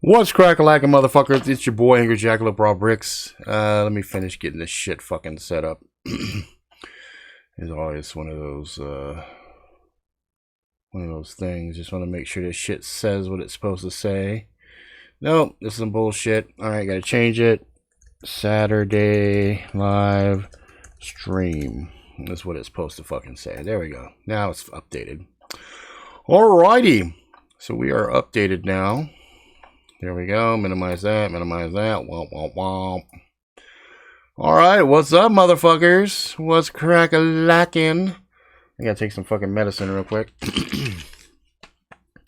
What's crack-a-lackin', motherfuckers? It's your boy, Angry Jackalope Raw Bricks. Let me finish getting this shit fucking set up. It's always one of those things. Just want to make sure this shit says what it's supposed to say. Nope, this is some bullshit. Alright, gotta change it. Saturday live stream. That's what it's supposed to fucking say. There we go. Now it's updated. Alrighty. So we are updated now. There we go. Minimize that. Minimize that. Womp, womp, womp. Alright, what's up, motherfuckers? What's crack-a-lackin'? I gotta take some fucking medicine real quick.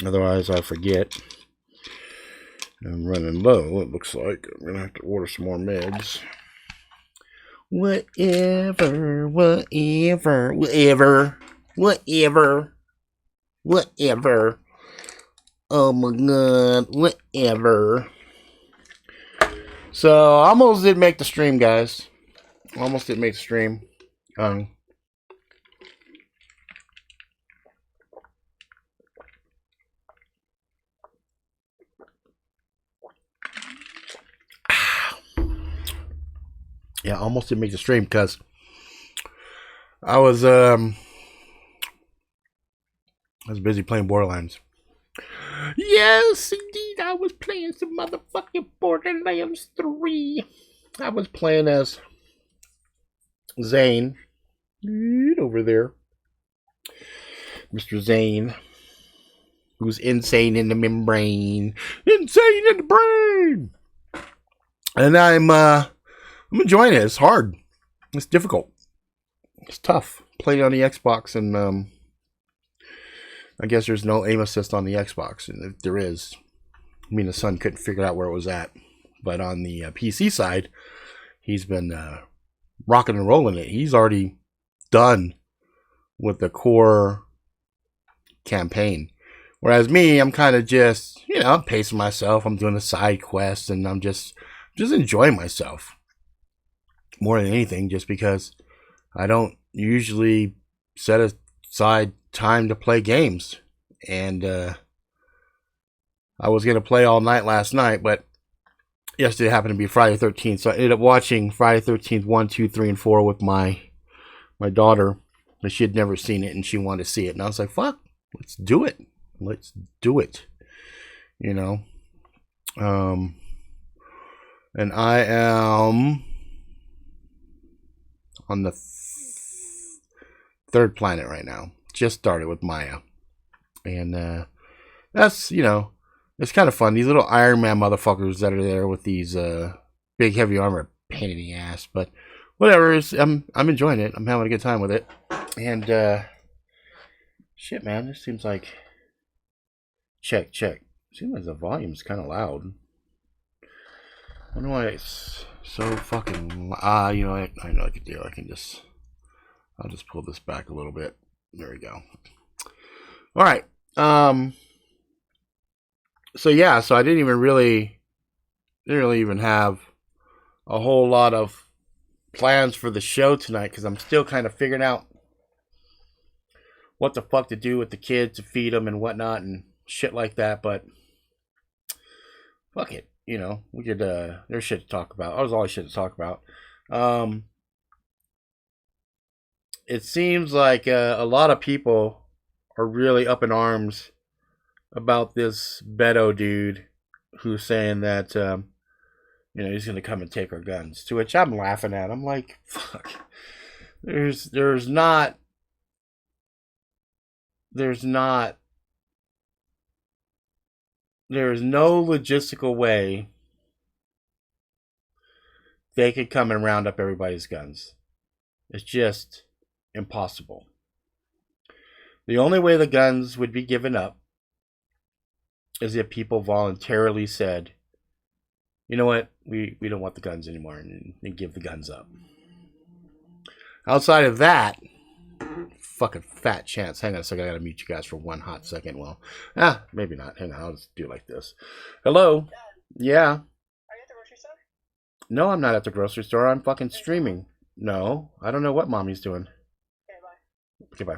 Otherwise, I forget. I'm running low, it looks like. I'm gonna have to order some more meds. Whatever. Oh my god, whatever. So, I almost didn't make the stream, guys. Almost didn't make the stream. Yeah, almost didn't make the stream because I was busy playing Borderlands. Yes, indeed, I was playing some motherfucking Borderlands 3. I was playing as Zane. Over there. Mr. Zane. Who's insane in the membrane. Insane in the brain! And I'm enjoying it. It's hard. It's difficult. It's tough. Playing on the Xbox and I guess there's no aim assist on the Xbox, and if there is, me and the son couldn't figure out where it was at. But on the PC side, he's been rocking and rolling it. He's already done with the core campaign. Whereas me, I'm kind of just, I'm pacing myself. I'm doing a side quest, and I'm just enjoying myself. More than anything, just because I don't usually set aside time to play games. And I was going to play all night last night, but yesterday happened to be Friday 13th, so I ended up watching Friday 13th 1, 2, 3, and 4 with my daughter. But she had never seen it, and she wanted to see it. And I was like, fuck, let's do it. Let's do it. And I am on the third planet right now. Just started with Maya. And that's, it's kind of fun. These little Iron Man motherfuckers that are there with these big heavy armor, pain in the ass. But whatever, I'm enjoying it. I'm having a good time with it. And shit, man, this seems like check. Seems like the volume's kind of loud. I wonder why it's so fucking. I know I could do. I'll just pull this back a little bit. There we go. All right. So I didn't really even have a whole lot of plans for the show tonight because I'm still kind of figuring out what the fuck to do with the kids to feed them and whatnot and shit like that. But fuck it, we could. There's shit to talk about. There's always shit to talk about. It seems like a lot of people are really up in arms about this Beto dude who's saying that, he's going to come and take our guns. To which I'm laughing at. I'm like, fuck. There's no logistical way they could come and round up everybody's guns. It's just impossible. The only way the guns would be given up is if people voluntarily said, you know what, we don't want the guns anymore, and give the guns up. Outside of that, fucking fat chance. Hang on a second, I gotta mute you guys for one hot second. Well, maybe not. Hang on, I'll just do it like this. Hello? Dad, yeah? Are you at the grocery store? No, I'm not at the grocery store. I'm fucking streaming. No, I don't know what mommy's doing. Okay, bye.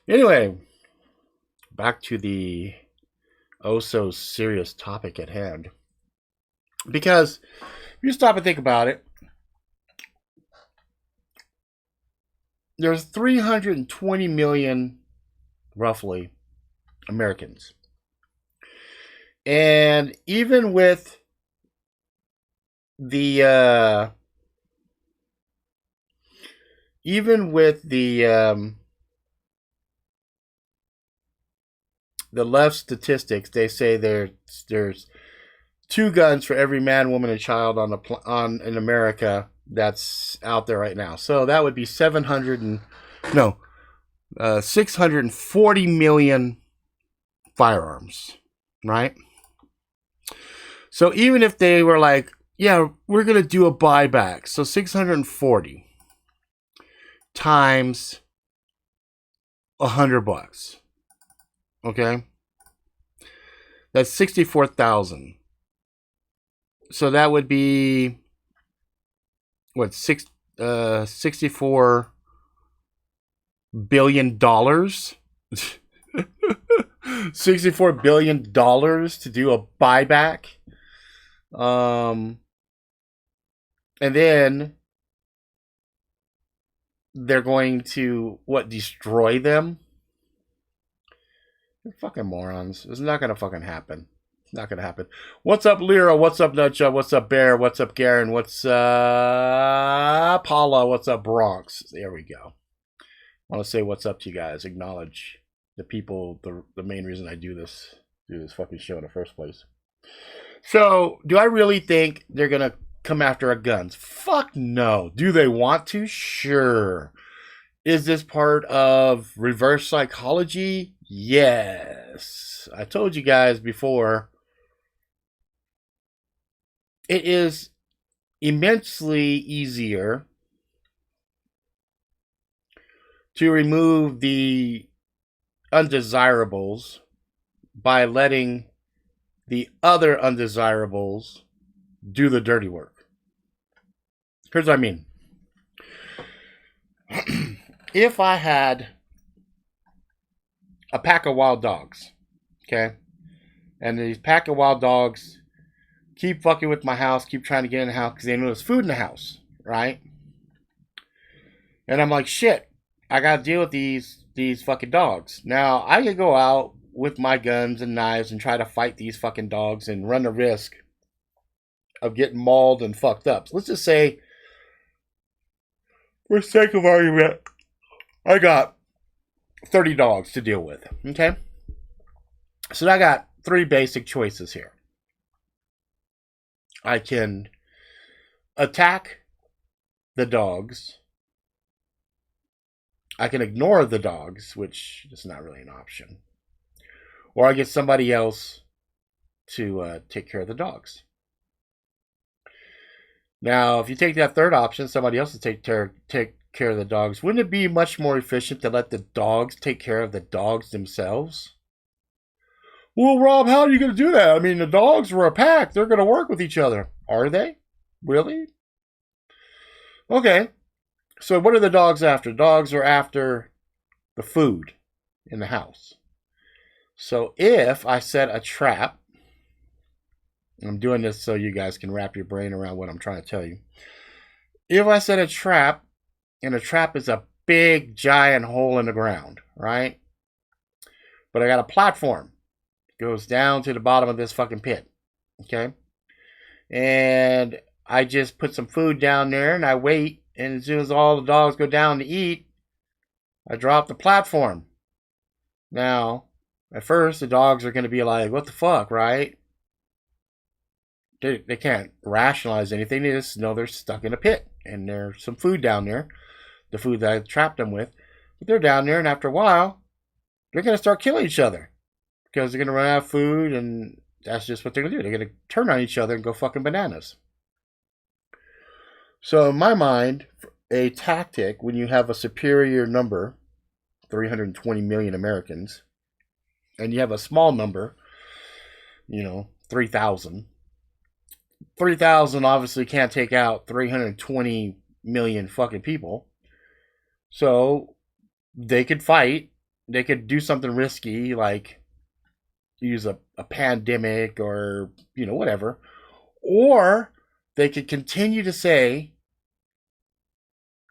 Anyway, back to the oh so serious topic at hand. Because if you stop and think about it, there's 320 million, roughly, Americans. And even with the left statistics, they say there's 2 guns for every man, woman, and child in America that's out there right now. So that would be 640 million firearms, right? So even if they were like, yeah, we're going to do a buyback. So 640 times $100. Okay? That's 64,000. So that would be what, 64 billion dollars? $64 billion to do a buyback. And then they're going to destroy them? They're fucking morons. It's not gonna fucking happen. It's not gonna happen. What's up, Lyra? What's up, Nutjob? What's up, Bear? What's up, Garen? What's up, Paula? What's up, Bronx? There we go. I want to say what's up to you guys. Acknowledge the people, the main reason I do this fucking show in the first place. So, do I really think they're gonna come after our guns? Fuck no. Do they want to? Sure. Is this part of reverse psychology? Yes. I told you guys before, it is immensely easier to remove the undesirables by letting the other undesirables do the dirty work. Here's what I mean. If I had a pack of wild dogs, okay, and these pack of wild dogs keep fucking with my house, keep trying to get in the house because they know there's food in the house, right? And I'm like, shit, I gotta deal with these fucking dogs. Now, I could go out with my guns and knives and try to fight these fucking dogs and run the risk of getting mauled and fucked up. So let's just say, for sake of argument, I got 30 dogs to deal with, okay? So I got 3 basic choices here. I can attack the dogs. I can ignore the dogs, which is not really an option. Or I get somebody else to take care of the dogs. Now, if you take that third option, somebody else to take care of the dogs, wouldn't it be much more efficient to let the dogs take care of the dogs themselves? Well, Rob, how are you going to do that? I mean, the dogs were a pack. They're going to work with each other. Are they? Really? Okay. So what are the dogs after? Dogs are after the food in the house. So if I set a trap, I'm doing this so you guys can wrap your brain around what I'm trying to tell you. If I set a trap, and a trap is a big, giant hole in the ground, right? But I got a platform. It goes down to the bottom of this fucking pit, okay? And I just put some food down there, and I wait, and as soon as all the dogs go down to eat, I drop the platform. Now, at first, the dogs are going to be like, what the fuck, right? They can't rationalize anything. They just know they're stuck in a pit, and there's some food down there, the food that I trapped them with. But they're down there, and after a while, they're going to start killing each other because they're going to run out of food, and that's just what they're going to do. They're going to turn on each other and go fucking bananas. So in my mind, a tactic when you have a superior number, 320 million Americans, and you have a small number, 3,000. 3,000 obviously can't take out 320 million fucking people. So they could fight they could do something risky like use a pandemic or, whatever. Or they could continue to say,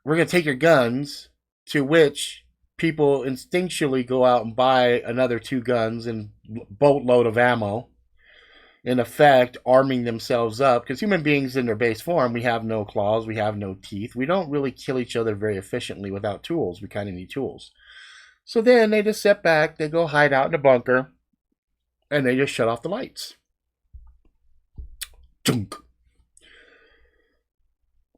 we're going to take your guns, to which people instinctually go out and buy another 2 guns and boatload of ammo, in effect arming themselves up, because human beings in their base form, we have no claws, we have no teeth, we don't really kill each other very efficiently without tools. We kind of need tools. So then they just sit back, they go hide out in a bunker, and they just shut off the lights. Dunk.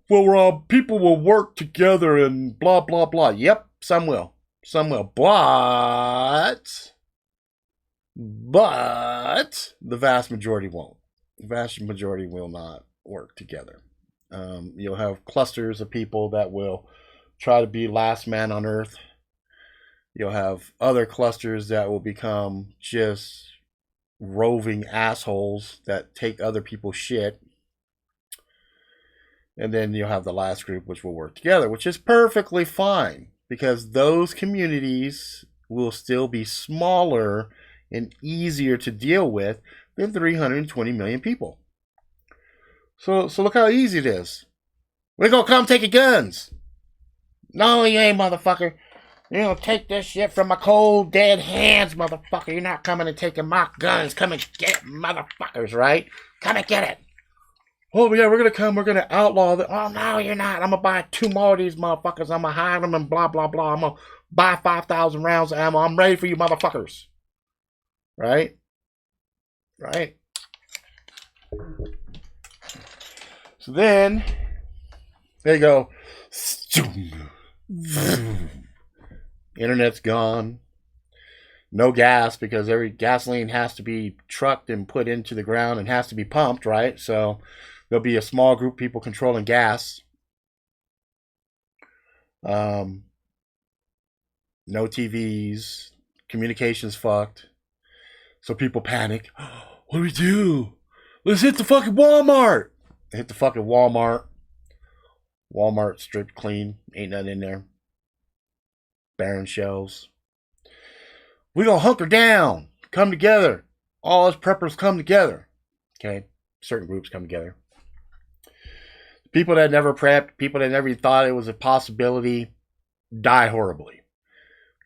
Well, people will work together and blah, blah, blah. Yep, some will. Some will. But the vast majority won't. The vast majority will not work together. You'll have clusters of people that will try to be last man on earth. You'll have other clusters that will become just roving assholes that take other people's shit. And then you'll have the last group, which will work together, which is perfectly fine, because those communities will still be smaller and easier to deal with than 320 million people. So look how easy it is. We're going to come take your guns. No, you ain't, motherfucker. You're going to take this shit from my cold, dead hands, motherfucker. You're not coming and taking my guns. Come and get it, motherfuckers, right? Come and get it. Oh, yeah, we're going to come. We're going to outlaw that. Oh, no, you're not. I'm going to buy 2 more of these motherfuckers. I'm going to hide them and blah, blah, blah. I'm going to buy 5,000 rounds of ammo. I'm ready for you motherfuckers. Right? Right? So then, there you go. Internet's gone. No gas, because every gasoline has to be trucked and put into the ground and has to be pumped, right? So there'll be a small group of people controlling gas. No TVs. Communication's fucked. So people panic. What do we do? Let's hit the fucking Walmart. They hit the fucking Walmart. Walmart stripped clean. Ain't nothing in there. Barren shelves. We gonna hunker down. Come together. All us preppers come together. Okay? Certain groups come together. People that never prepped, people that never thought it was a possibility, die horribly.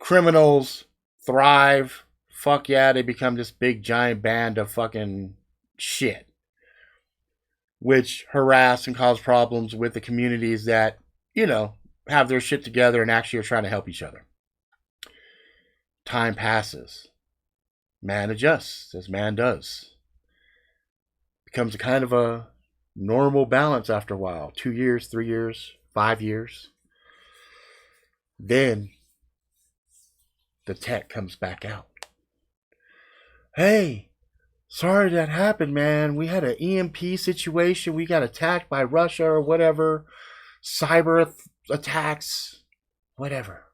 Criminals thrive. Fuck yeah, they become this big giant band of fucking shit, which harass and cause problems with the communities that, have their shit together and actually are trying to help each other. Time passes. Man adjusts, as man does. Becomes a kind of a normal balance after a while. 2 years, 3 years, 5 years. Then the tech comes back out. Hey, sorry that happened, man. We had an EMP situation. We got attacked by Russia or whatever. Cyber attacks. Whatever.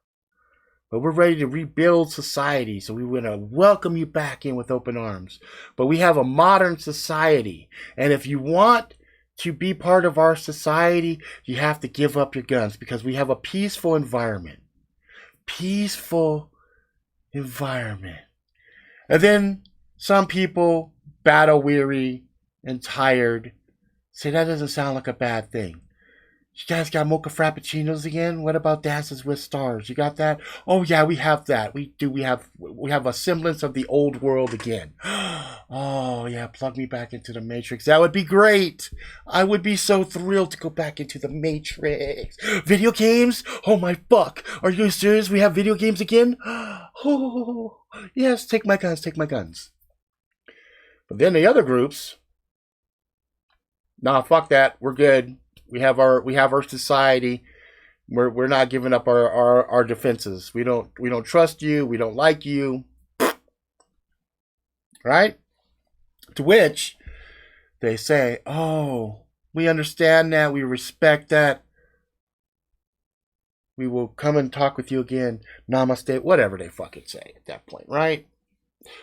But we're ready to rebuild society. So we want to welcome you back in with open arms. But we have a modern society. And if you want to be part of our society, you have to give up your guns, because we have a peaceful environment. Peaceful environment. And then some people, battle weary and tired, say that doesn't sound like a bad thing. You guys got mocha frappuccinos again? What about Dances with Stars? You got that? Oh yeah, we have that. We do. We have a semblance of the old world again. Oh yeah, plug me back into the Matrix. That would be great. I would be so thrilled to go back into the Matrix. Video games? Oh my fuck. Are you serious? We have video games again? Oh yes, take my guns, take my guns. But then the other groups, nah, fuck that. We're good. We have our society. We're not giving up our defenses. We don't trust you. We don't like you. Right? To which they say, "Oh, we understand that. We respect that. We will come and talk with you again. Namaste." Whatever they fucking say at that point, right?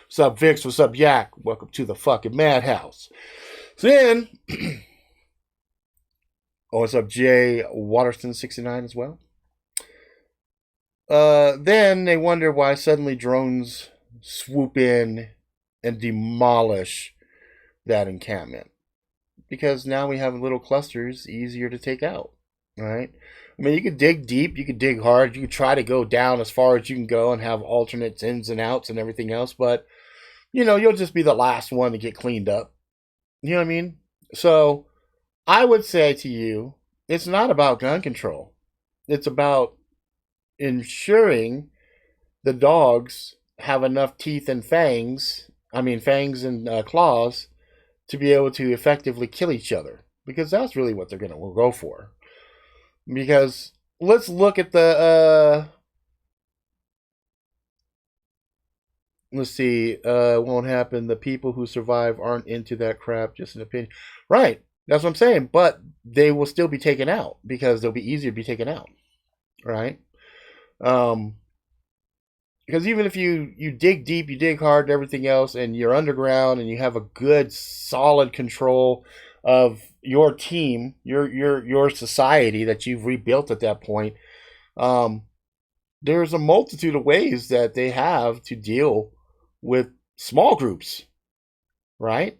What's up, Vix? What's up, Yak? Welcome to the fucking madhouse. So then. Oh, what's up, Jay Waterston 69 as well? then they wonder why suddenly drones swoop in and demolish that encampment. Because now we have little clusters easier to take out, right? I mean, you could dig deep, you could dig hard, you could try to go down as far as you can go and have alternates, ins and outs and everything else, but, you'll just be the last one to get cleaned up. You know what I mean? So, I would say to you, it's not about gun control. It's about ensuring the dogs have enough teeth and fangs and claws, to be able to effectively kill each other. Because that's really what they're going to go for. Because let's look at the let's see, won't happen. The people who survive aren't into that crap, just an opinion. Right. That's what I'm saying. But they will still be taken out because they'll be easier to be taken out. Right? Because even if you dig deep, you dig hard and everything else, and you're underground and you have a good, solid control of your team, your society that you've rebuilt at that point, there's a multitude of ways that they have to deal with small groups, right?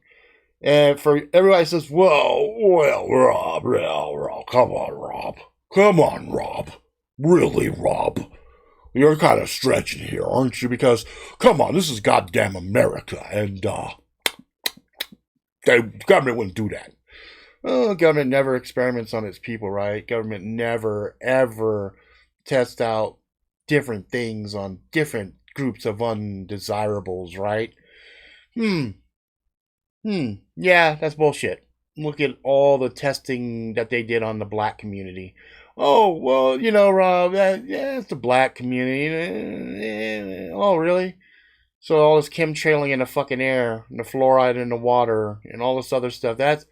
And for everybody says, well, Rob, come on, Rob, really, Rob, you're kind of stretching here, aren't you? Because, come on, this is goddamn America, and the government wouldn't do that. Oh, government never experiments on its people, right? Government never, ever tests out different things on different groups of undesirables, right? Yeah, that's bullshit. Look at all the testing that they did on the black community. Oh, well, Rob, it's the black community. Oh, really? So all this chemtrailing in the fucking air, and the fluoride in the water, and all this other stuff, that's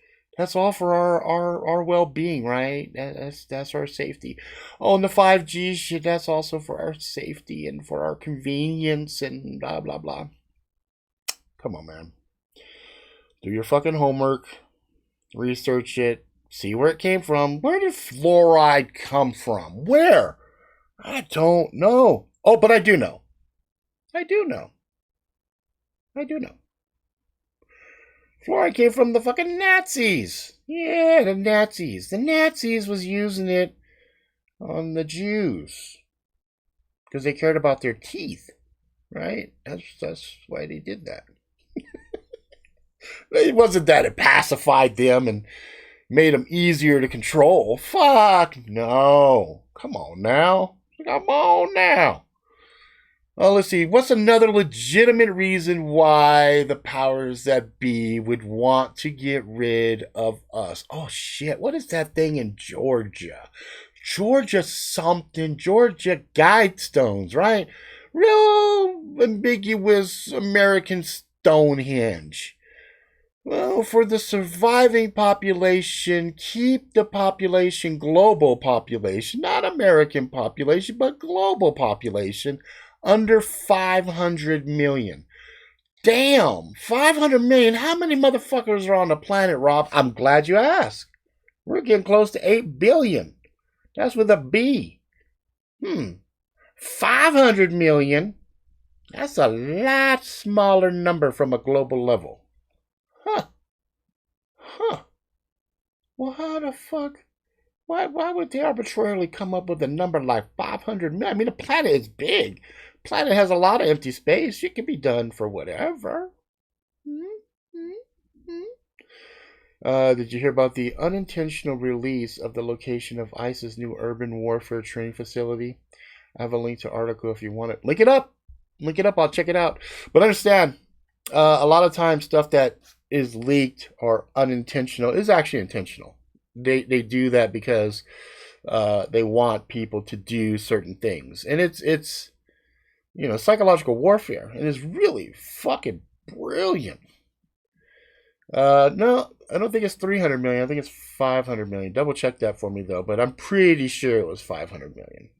all for our well-being, right? That's our safety. Oh, and the 5G shit, that's also for our safety and for our convenience and blah, blah, blah. Come on, man. Do your fucking homework. Research it. See where it came from. Where did fluoride come from? Where? I don't know. Oh, but I do know. I do know. Fluoride came from the fucking Nazis. Yeah, the Nazis. The Nazis was using it on the Jews because they cared about their teeth, right? That's why they did that. It wasn't that it pacified them and made them easier to control. Fuck no. Come on now. Oh, let's see. What's another legitimate reason why the powers that be would want to get rid of us? Oh, shit. What is that thing in Georgia? Georgia Guidestones, right? Real ambiguous American Stonehenge. Well, for the surviving population, keep the population, global population, not American population, but global population, under 500 million. Damn, 500 million. How many motherfuckers are on the planet, Rob? I'm glad you asked. We're getting close to 8 billion. That's with a B. 500 million. That's a lot smaller number from a global level. Huh. Well, how the fuck? Why would they arbitrarily come up with a number like 500 million? I mean, the planet is big. The planet has a lot of empty space. It can be done for whatever. Did you hear about the unintentional release of the location of ISIS's new urban warfare training facility? I have a link to article if you want it. Link it up. I'll check it out. But understand, a lot of times stuff that is leaked or unintentional is actually intentional. They do that because they want people to do certain things, and it's psychological warfare, and it's really fucking brilliant. No, I don't think it's 300 million. I think it's 500 million. Double check that for me though, but I'm pretty sure it was 500 million.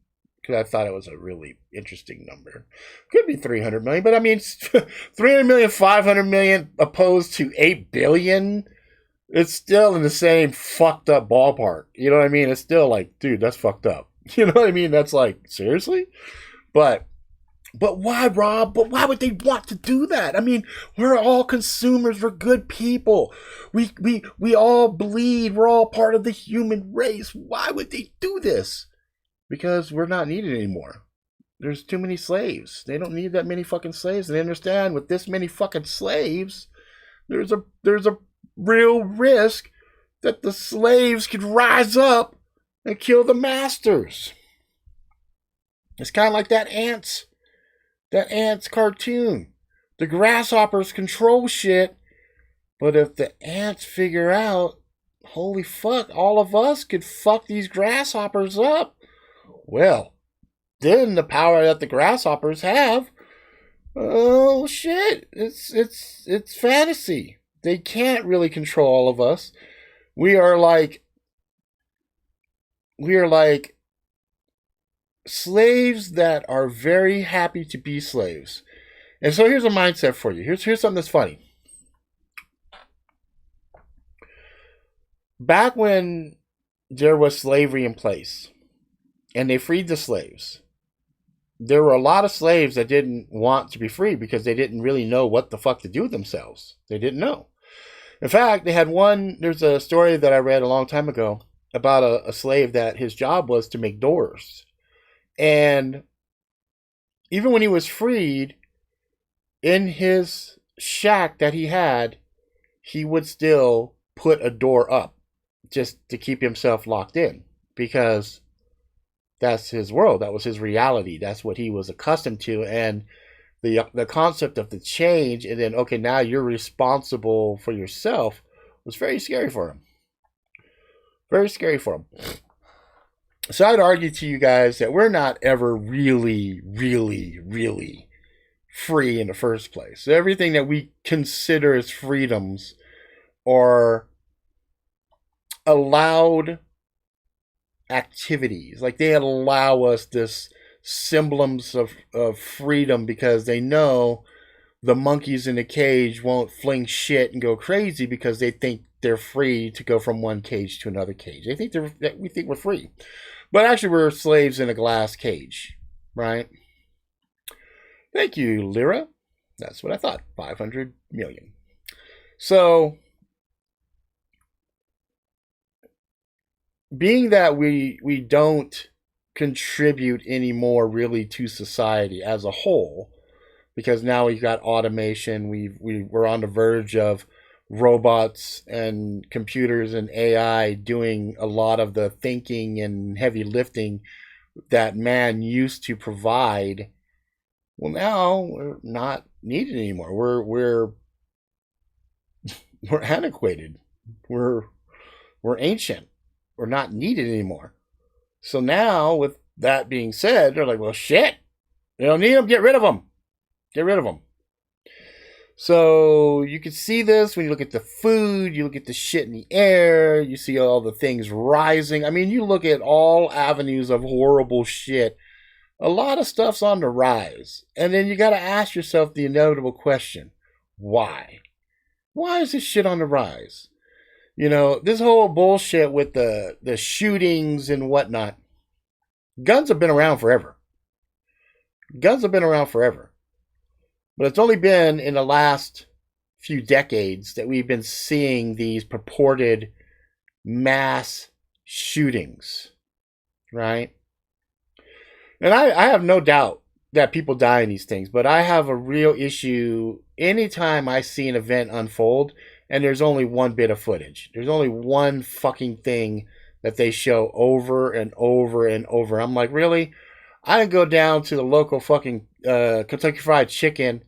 Because I thought it was a really interesting number. Could be 300 million, but I mean, 300 million, 500 million opposed to 8 billion, it's still in the same fucked up ballpark. You know what I mean? It's still like, dude, that's fucked up. You know what I mean? That's like, seriously? But why, Rob? But why would they want to do that? I mean, we're all consumers. We're good people. We all bleed. We're all part of the human race. Why would they do this? Because we're not needed anymore. There's too many slaves. They don't need that many fucking slaves. And they understand with this many fucking slaves, there's a real risk that the slaves could rise up and kill the masters. It's kind of like that ants cartoon. The grasshoppers control shit, but if the ants figure out, holy fuck, all of us could fuck these grasshoppers up, well, then the power that the grasshoppers have, oh shit, it's fantasy. They can't really control all of us. We are like slaves that are very happy to be slaves. And so here's a mindset for you. Here's something that's funny. Back when there was slavery in place and they freed the slaves, there were a lot of slaves that didn't want to be free because they didn't really know what the fuck to do with themselves. They didn't know. In fact, there's a story that I read a long time ago about a slave that his job was to make doors. And even when he was freed, in his shack that he had, he would still put a door up just to keep himself locked in because that's his world. That was his reality. That's what he was accustomed to. And the concept of the change and then, okay, now you're responsible for yourself was very scary for him. Very scary for him. So I'd argue to you guys that we're not ever really, really, really free in the first place. So everything that we consider as freedoms are allowed activities. Like they allow us this semblance of freedom because they know the monkeys in the cage won't fling shit and go crazy because they think they're free to go from one cage to another cage. They think we think we're free. But actually we're slaves in a glass cage, right? Thank you, Lyra. That's what I thought. 500 million. So, being that we don't contribute anymore really to society as a whole, because now we've got automation, we're on the verge of robots and computers and AI doing a lot of the thinking and heavy lifting that man used to provide. Well, now we're not needed anymore. We're antiquated. We're ancient. We're not needed anymore. So now, with that being said, they're like, well, shit. They don't need them. Get rid of them. Get rid of them. So you can see this when you look at the food, you look at the shit in the air, you see all the things rising. I mean, you look at all avenues of horrible shit. A lot of stuff's on the rise. And then you got to ask yourself the inevitable question. Why? Why is this shit on the rise? You know, this whole bullshit with the shootings and whatnot. Guns have been around forever. Guns have been around forever. But it's only been in the last few decades that we've been seeing these purported mass shootings. Right? And I have no doubt that people die in these things, but I have a real issue anytime I see an event unfold and there's only one bit of footage. There's only one fucking thing that they show over and over and over. I'm like, really? I can go down to the local fucking Kentucky Fried Chicken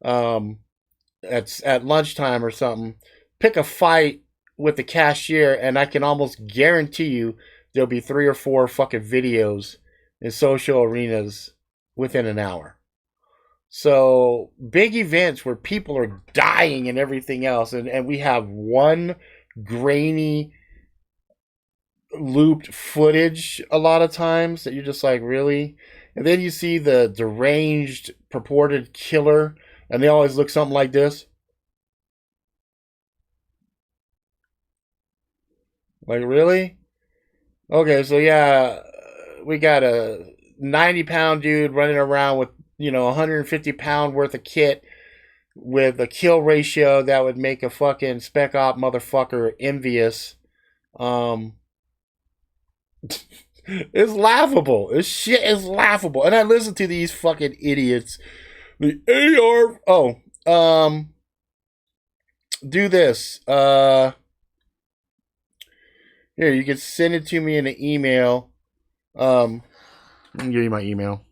at lunchtime or something, pick a fight with the cashier, and I can almost guarantee you there'll be 3 or 4 fucking videos in social arenas within an hour. So big events where people are dying and everything else, and we have one grainy looped footage a lot of times that you're just like, really? And then you see the deranged purported killer, and they always look something like this. Like, really? Okay, so yeah, a 90-pound dude running around with 150-pound worth of kit with a kill ratio that would make a fucking spec op motherfucker envious. It's laughable. This shit is laughable. And I listen to these fucking idiots. The AR. Do this. Here, you can send it to me in an email. I can give you my email.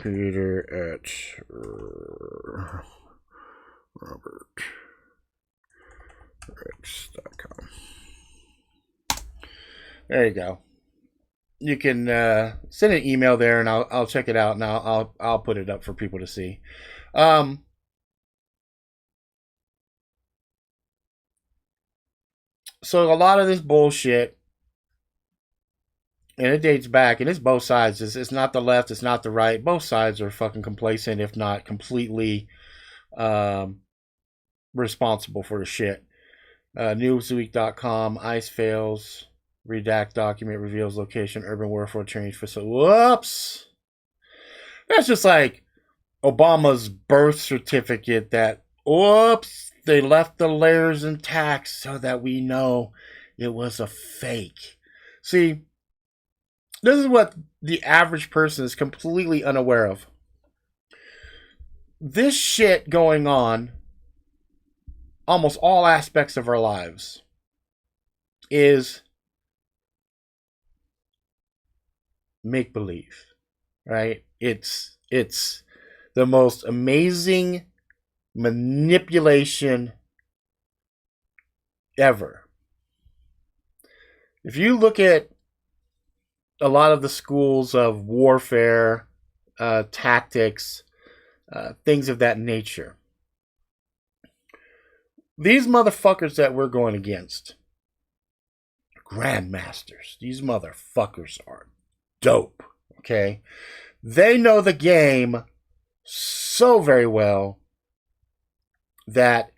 Peter at robertrex.com. There you go. You can send an email there, and I'll check it out, and I'll put it up for people to see. So a lot of this bullshit, and it dates back, and it's both sides. It's not the left, it's not the right. Both sides are fucking complacent, if not completely responsible for the shit. Newsweek.com, ICE fails, redact document reveals location, urban warfare change facility. Whoops! That's just like Obama's birth certificate that, whoops, they left the layers intact so that we know it was a fake. See, this is what the average person is completely unaware of. This shit going on, almost all aspects of our lives, is make-believe, right? It's the most amazing manipulation ever. If you look at a lot of the schools of warfare, tactics, things of that nature, these motherfuckers that we're going against, grandmasters, these motherfuckers are dope, okay? They know the game so very well that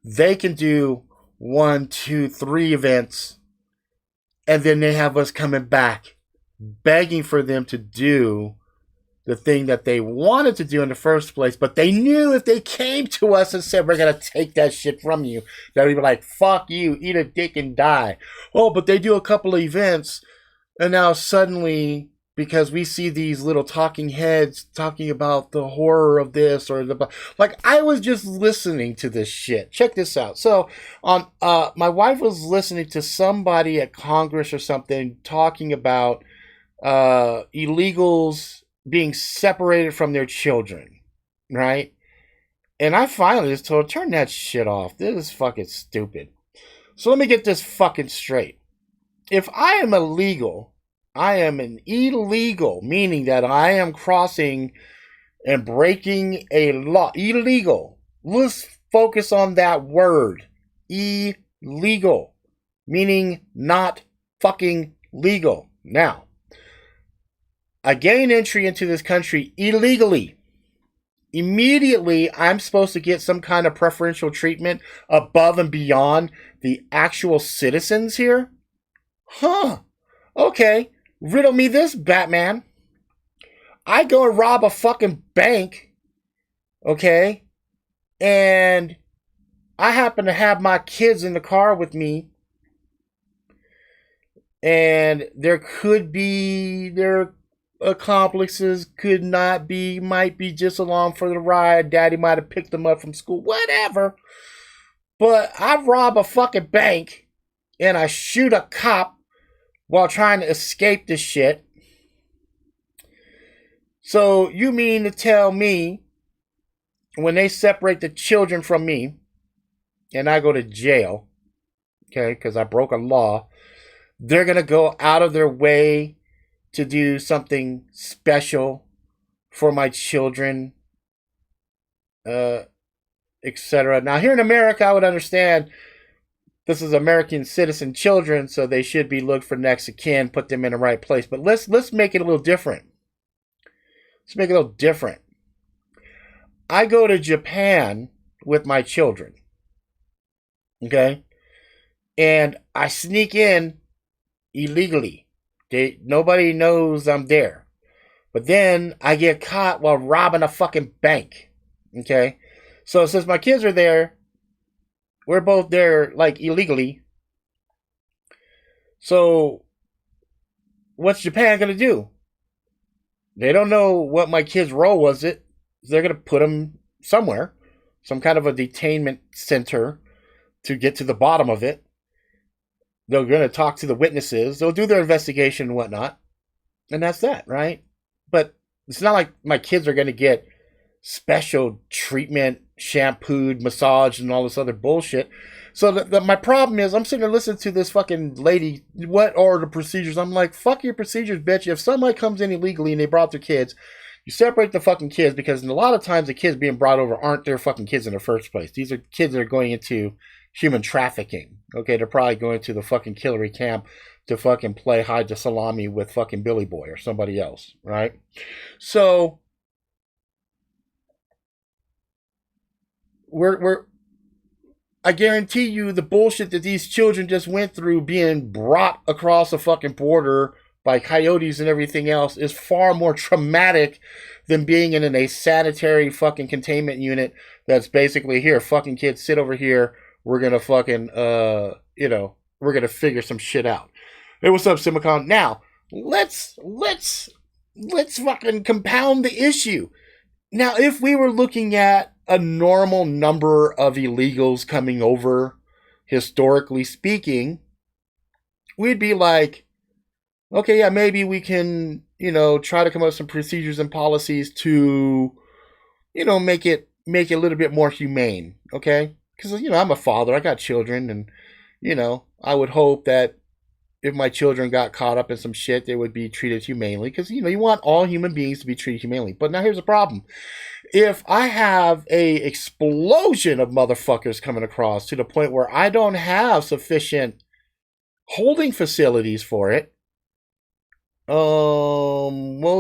they can do 1, 2, 3 events, and then they have us coming back begging for them to do the thing that they wanted to do in the first place, but they knew if they came to us and said, we're going to take that shit from you, that we'd be like, fuck you, eat a dick and die. Oh, but they do a couple of events, and now suddenly, because we see these little talking heads talking about the horror of this or the, like, I was just listening to this shit. Check this out. So my wife was listening to somebody at Congress or something talking about illegals being separated from their children, right? And I finally just told her, turn that shit off. This is fucking stupid. So let me get this fucking straight. If I am illegal, I am an illegal, meaning that I am crossing and breaking a law. Illegal. Let's focus on that word. Illegal. Meaning not fucking legal. Now, I gain entry into this country illegally. Immediately, I'm supposed to get some kind of preferential treatment above and beyond the actual citizens here? Huh. Okay. Riddle me this, Batman. I go and rob a fucking bank, okay? And I happen to have my kids in the car with me. And there could be their accomplices, could not be, might be just along for the ride. Daddy might have picked them up from school, whatever. But I rob a fucking bank and I shoot a cop while trying to escape this shit. So you mean to tell me when they separate the children from me and I go to jail, okay, because I broke a law, they're going to go out of their way to do something special for my children, etc. Now, here in America, I would understand this is American citizen children, so they should be looked for next of kin, put them in the right place. But let's make it a little different. Let's make it a little different. I go to Japan with my children. Okay? And I sneak in illegally. Nobody knows I'm there. But then I get caught while robbing a fucking bank. Okay? So since my kids are there, we're both there like illegally. So what's Japan gonna do? They don't know what my kid's role was. They're gonna put him somewhere, some kind of a detainment center to get to the bottom of it. They're gonna talk to the witnesses. They'll do their investigation and whatnot, and that's that, right? But it's not like my kids are gonna get special treatment, shampooed, massaged, and all this other bullshit. So my problem is, I'm sitting there listening to this fucking lady. What are the procedures? I'm like, fuck your procedures, bitch. If somebody comes in illegally and they brought their kids, you separate the fucking kids, because a lot of times the kids being brought over aren't their fucking kids in the first place. These are kids that are going into human trafficking. Okay, they're probably going to the fucking Hillary camp to fucking play hide the salami with fucking Billy Boy or somebody else, right? So I guarantee you the bullshit that these children just went through being brought across a fucking border by coyotes and everything else is far more traumatic than being in a sanitary fucking containment unit that's basically, here, fucking kids, sit over here. We're gonna fucking, we're gonna figure some shit out. Hey, what's up, Simicon? Now, let's fucking compound the issue. Now, if we were looking at a normal number of illegals coming over, historically speaking, we'd be like, okay, yeah, maybe we can, try to come up with some procedures and policies to, make it a little bit more humane, okay? Because, I'm a father, I got children, and, I would hope that if my children got caught up in some shit, they would be treated humanely, because, you want all human beings to be treated humanely. But now here's the problem. If I have a explosion of motherfuckers coming across to the point where I don't have sufficient holding facilities for it, well,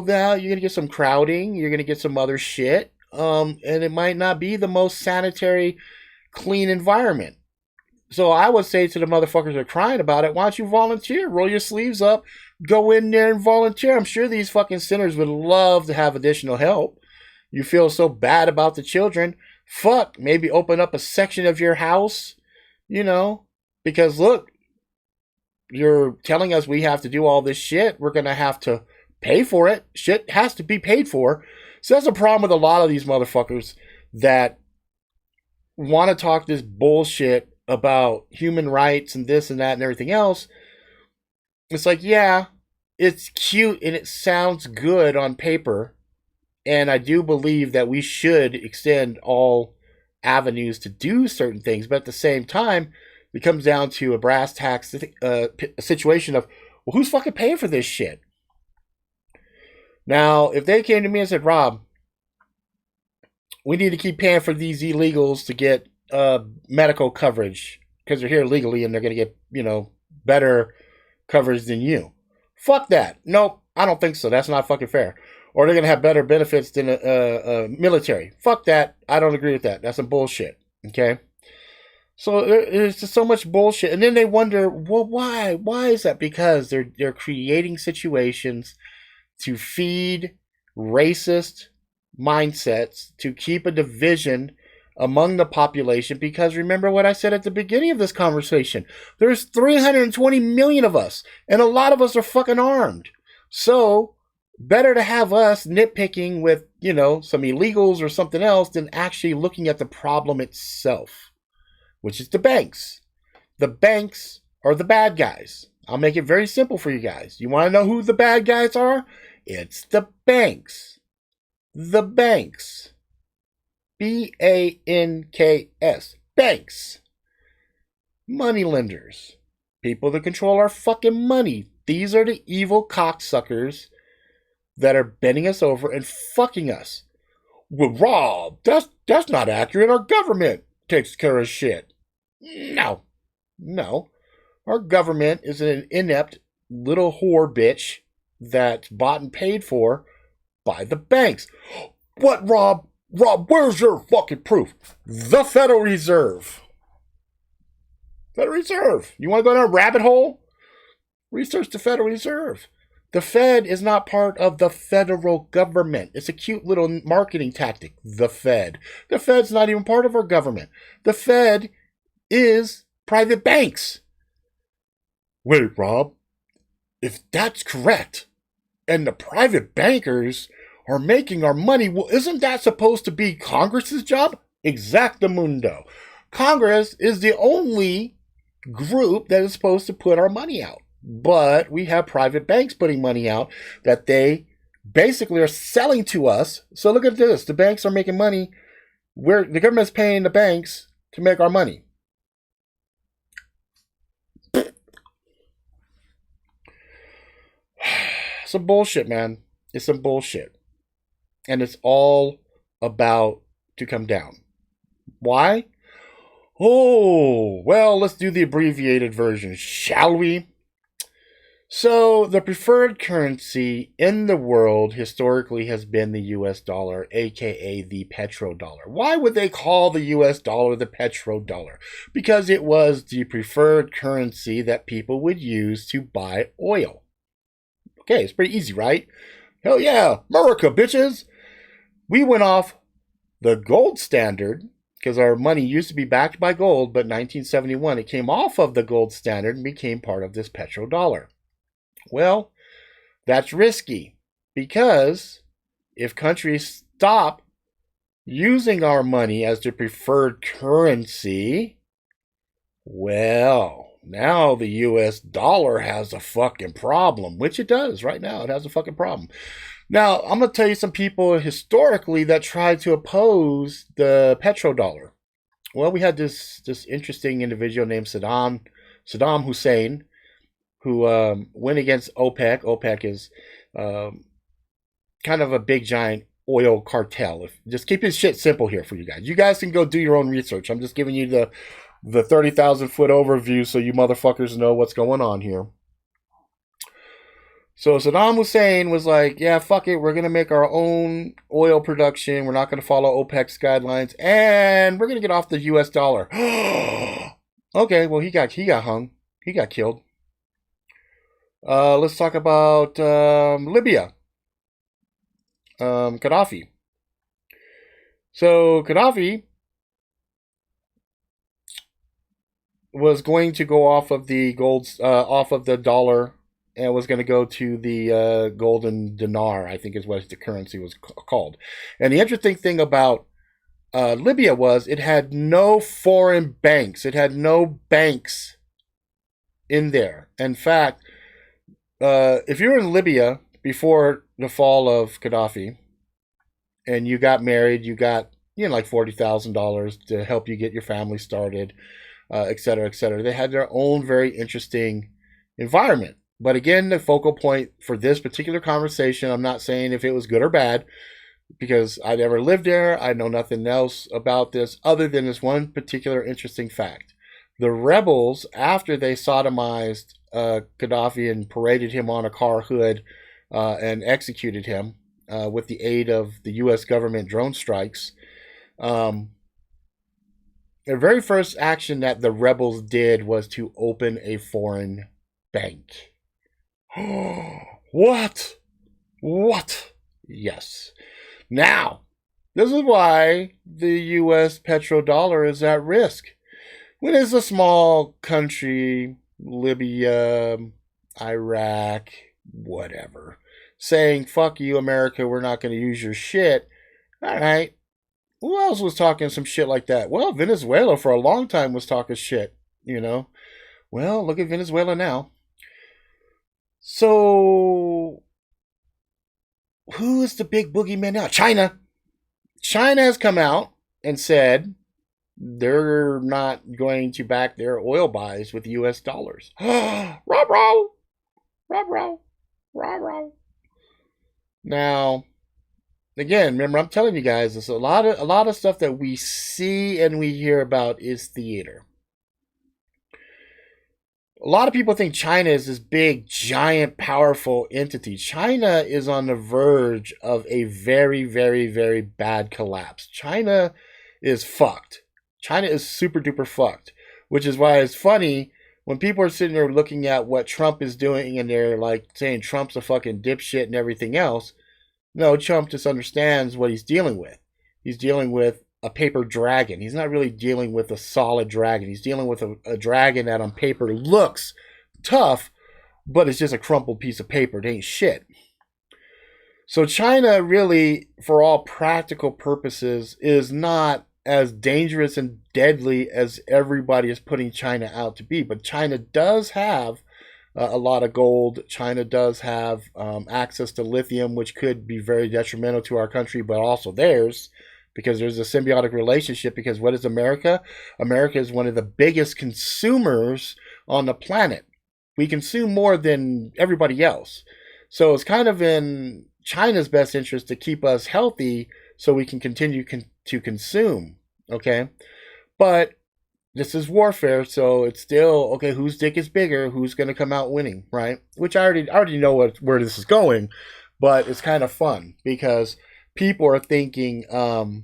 now you're going to get some crowding, you're going to get some other shit, and it might not be the most sanitary, clean environment. So I would say to the motherfuckers that are crying about it, why don't you volunteer? Roll your sleeves up, go in there and volunteer. I'm sure these fucking centers would love to have additional help. You feel so bad about the children. Fuck, maybe open up a section of your house, because look, you're telling us we have to do all this shit. We're going to have to pay for it. Shit has to be paid for. So that's a problem with a lot of these motherfuckers that want to talk this bullshit about human rights and this and that and everything else. It's like, yeah, it's cute and it sounds good on paper. And I do believe that we should extend all avenues to do certain things. But at the same time, it comes down to a brass tacks situation of, well, who's fucking paying for this shit? Now, if they came to me and said, Rob, we need to keep paying for these illegals to get medical coverage because they're here legally and they're going to get, better coverage than you. Fuck that. Nope, I don't think so. That's not fucking fair. Or they're going to have better benefits than a military. Fuck that. I don't agree with that. That's some bullshit. Okay? So there's just so much bullshit. And then they wonder, well, why? Why is that? Because they're creating situations to feed racist mindsets, to keep a division among the population. Because remember what I said at the beginning of this conversation. There's 320 million of us. And a lot of us are fucking armed. So better to have us nitpicking with, some illegals or something else than actually looking at the problem itself, which is the banks. The banks are the bad guys. I'll make it very simple for you guys. You want to know who the bad guys are? It's the banks. The banks. B-A-N-K-S. Banks. Money lenders. People that control our fucking money. These are the evil cocksuckers that are bending us over and fucking us. Well, Rob, that's not accurate. Our government takes care of shit. No. Our government is an inept little whore bitch that's bought and paid for by the banks. What, Rob? Rob, where's your fucking proof? The Federal Reserve. Federal Reserve. You want to go down a rabbit hole? Research the Federal Reserve. The Fed is not part of the federal government. It's a cute little marketing tactic. The Fed. The Fed's not even part of our government. The Fed is private banks. Wait, Rob. If that's correct, and the private bankers are making our money, well, isn't that supposed to be Congress's job? Exactamundo. Congress is the only group that is supposed to put our money out. But we have private banks putting money out that they basically are selling to us. So look at this. The banks are making money. The government's paying the banks to make our money. Some bullshit, man. It's some bullshit. And it's all about to come down. Why? Oh, well, let's do the abbreviated version, shall we? So, the preferred currency in the world historically has been the US dollar, aka the petrodollar. Why would they call the US dollar the petrodollar? Because it was the preferred currency that people would use to buy oil. Okay, it's pretty easy, right? Hell yeah, America, bitches! We went off the gold standard, because our money used to be backed by gold, but in 1971 it came off of the gold standard and became part of this petrodollar. Well, that's risky, because if countries stop using our money as their preferred currency, well, now the US dollar has a fucking problem, which it does right now. It has a fucking problem. Now, I'm going to tell you some people historically that tried to oppose the petrodollar. Well, we had this interesting individual named Saddam Hussein, who went against OPEC. OPEC is kind of a big, giant oil cartel. Just keep this shit simple here for you guys. You guys can go do your own research. I'm just giving you the 30,000-foot overview so you motherfuckers know what's going on here. So Saddam Hussein was like, yeah, fuck it. We're going to make our own oil production. We're not going to follow OPEC's guidelines. And we're going to get off the US dollar. Okay, well, he got hung. He got killed. Let's talk about Libya. Gaddafi. So Gaddafi was going to go off of the off of the dollar, and was going to go to the golden dinar, I think is what the currency was called. And the interesting thing about Libya was it had no foreign banks. It had no banks in there. In fact, if you were in Libya before the fall of Gaddafi and you got married, you got like $40,000 to help you get your family started, et cetera, et cetera. They had their own very interesting environment. But again, the focal point for this particular conversation, I'm not saying if it was good or bad, because I never lived there. I know nothing else about this other than this one particular interesting fact. The rebels, after they sodomized Gaddafi and paraded him on a car hood and executed him with the aid of the U.S. government drone strikes, the very first action that the rebels did was to open a foreign bank. What? Yes. Now, this is why the U.S. petrodollar is at risk. When it's a small country, Libya, Iraq, whatever, saying, fuck you, America, we're not going to use your shit. All right. Who else was talking some shit like that? Well, Venezuela for a long time was talking shit, Well, look at Venezuela now. So, who is the big boogeyman now? China. China has come out and said they're not going to back their oil buys with US dollars. Ruh-roh. Now, again, remember, I'm telling you guys, there's a lot of stuff that we see and we hear about is theater. A lot of people think China is this big, giant, powerful entity. China is on the verge of a very, very, very bad collapse. China is fucked. China is super duper fucked. which is why it's funny when people are sitting there looking at what Trump is doing and they're like saying Trump's a fucking dipshit and everything else. No, Trump just understands what he's dealing with. He's dealing with a paper dragon. He's not really dealing with a solid dragon. He's dealing with a dragon that on paper looks tough, but it's just a crumpled piece of paper. It ain't shit. So China really, for all practical purposes, is not as dangerous and deadly as everybody is putting China out to be. But China does have a lot of gold. China does have access to lithium, which could be very detrimental to our country, but also theirs, because there's a symbiotic relationship. Because what is America? America is one of the biggest consumers on the planet. We consume more than everybody else. So it's kind of in China's best interest to keep us healthy so we can continue to consume. Okay? But this is warfare, so it's still, okay, whose dick is bigger? Who's going to come out winning, right? Which I already know where this is going, but it's kind of fun because people are thinking, we're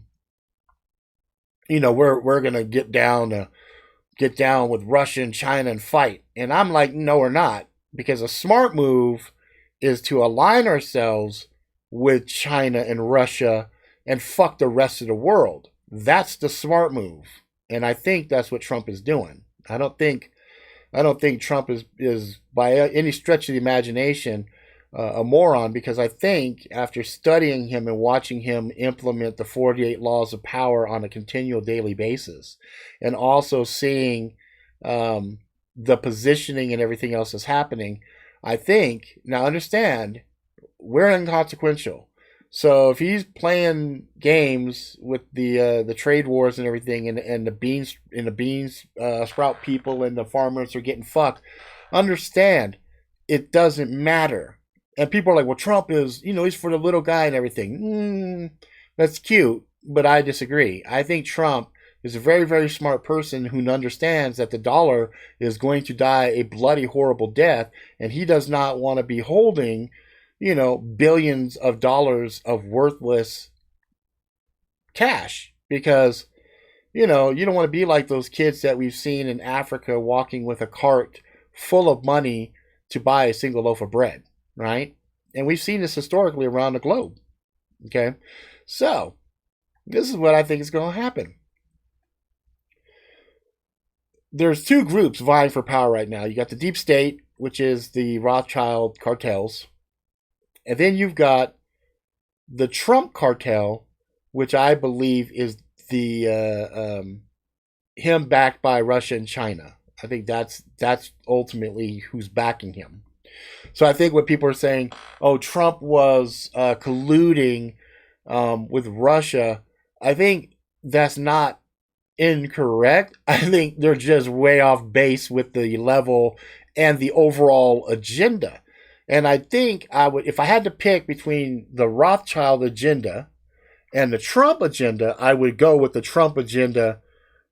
going to get down with Russia and China and fight. And I'm like, no, we're not. Because a smart move is to align ourselves with China and Russia and fuck the rest of the world. That's the smart move. And I think that's what Trump is doing. I don't think Trump is by any stretch of the imagination a moron, because I think after studying him and watching him implement the 48 laws of power on a continual daily basis, and also seeing the positioning and everything else that's happening, I think, now understand, we're inconsequential. So if he's playing games with the trade wars and everything, and the beans sprout people and the farmers are getting fucked, understand it doesn't matter. And people are like, well, Trump is, he's for the little guy and everything. That's cute, but I disagree. I think Trump is a very, very smart person who understands that the dollar is going to die a bloody, horrible death, and he does not want to be holding, billions of dollars of worthless cash, because, you don't want to be like those kids that we've seen in Africa walking with a cart full of money to buy a single loaf of bread. Right? And we've seen this historically around the globe. Okay? So, this is what I think is going to happen. There's two groups vying for power right now. You got the deep state, which is the Rothschild cartels. And then you've got the Trump cartel, which I believe is the him backed by Russia and China. I think that's ultimately who's backing him. So I think what people are saying, oh, Trump was colluding with Russia, I think that's not incorrect. I think they're just way off base with the level and the overall agenda. And I think I would, if I had to pick between the Rothschild agenda and the Trump agenda, I would go with the Trump agenda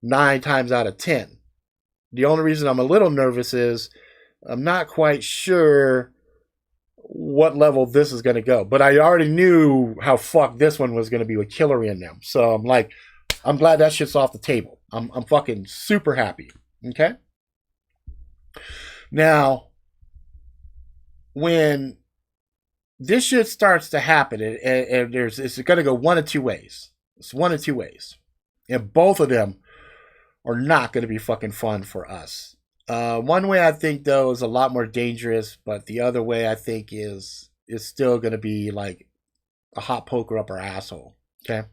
9 times out of 10. The only reason I'm a little nervous is I'm not quite sure what level this is going to go. But I already knew how fucked this one was going to be with Hillary in them. So I'm like, I'm glad that shit's off the table. I'm fucking super happy. Okay? Now, when this shit starts to happen, and it's going to go one of two ways. It's one of two ways. And both of them are not going to be fucking fun for us. One way I think, though, is a lot more dangerous, but the other way I think is still going to be like a hot poker up our asshole. Okay?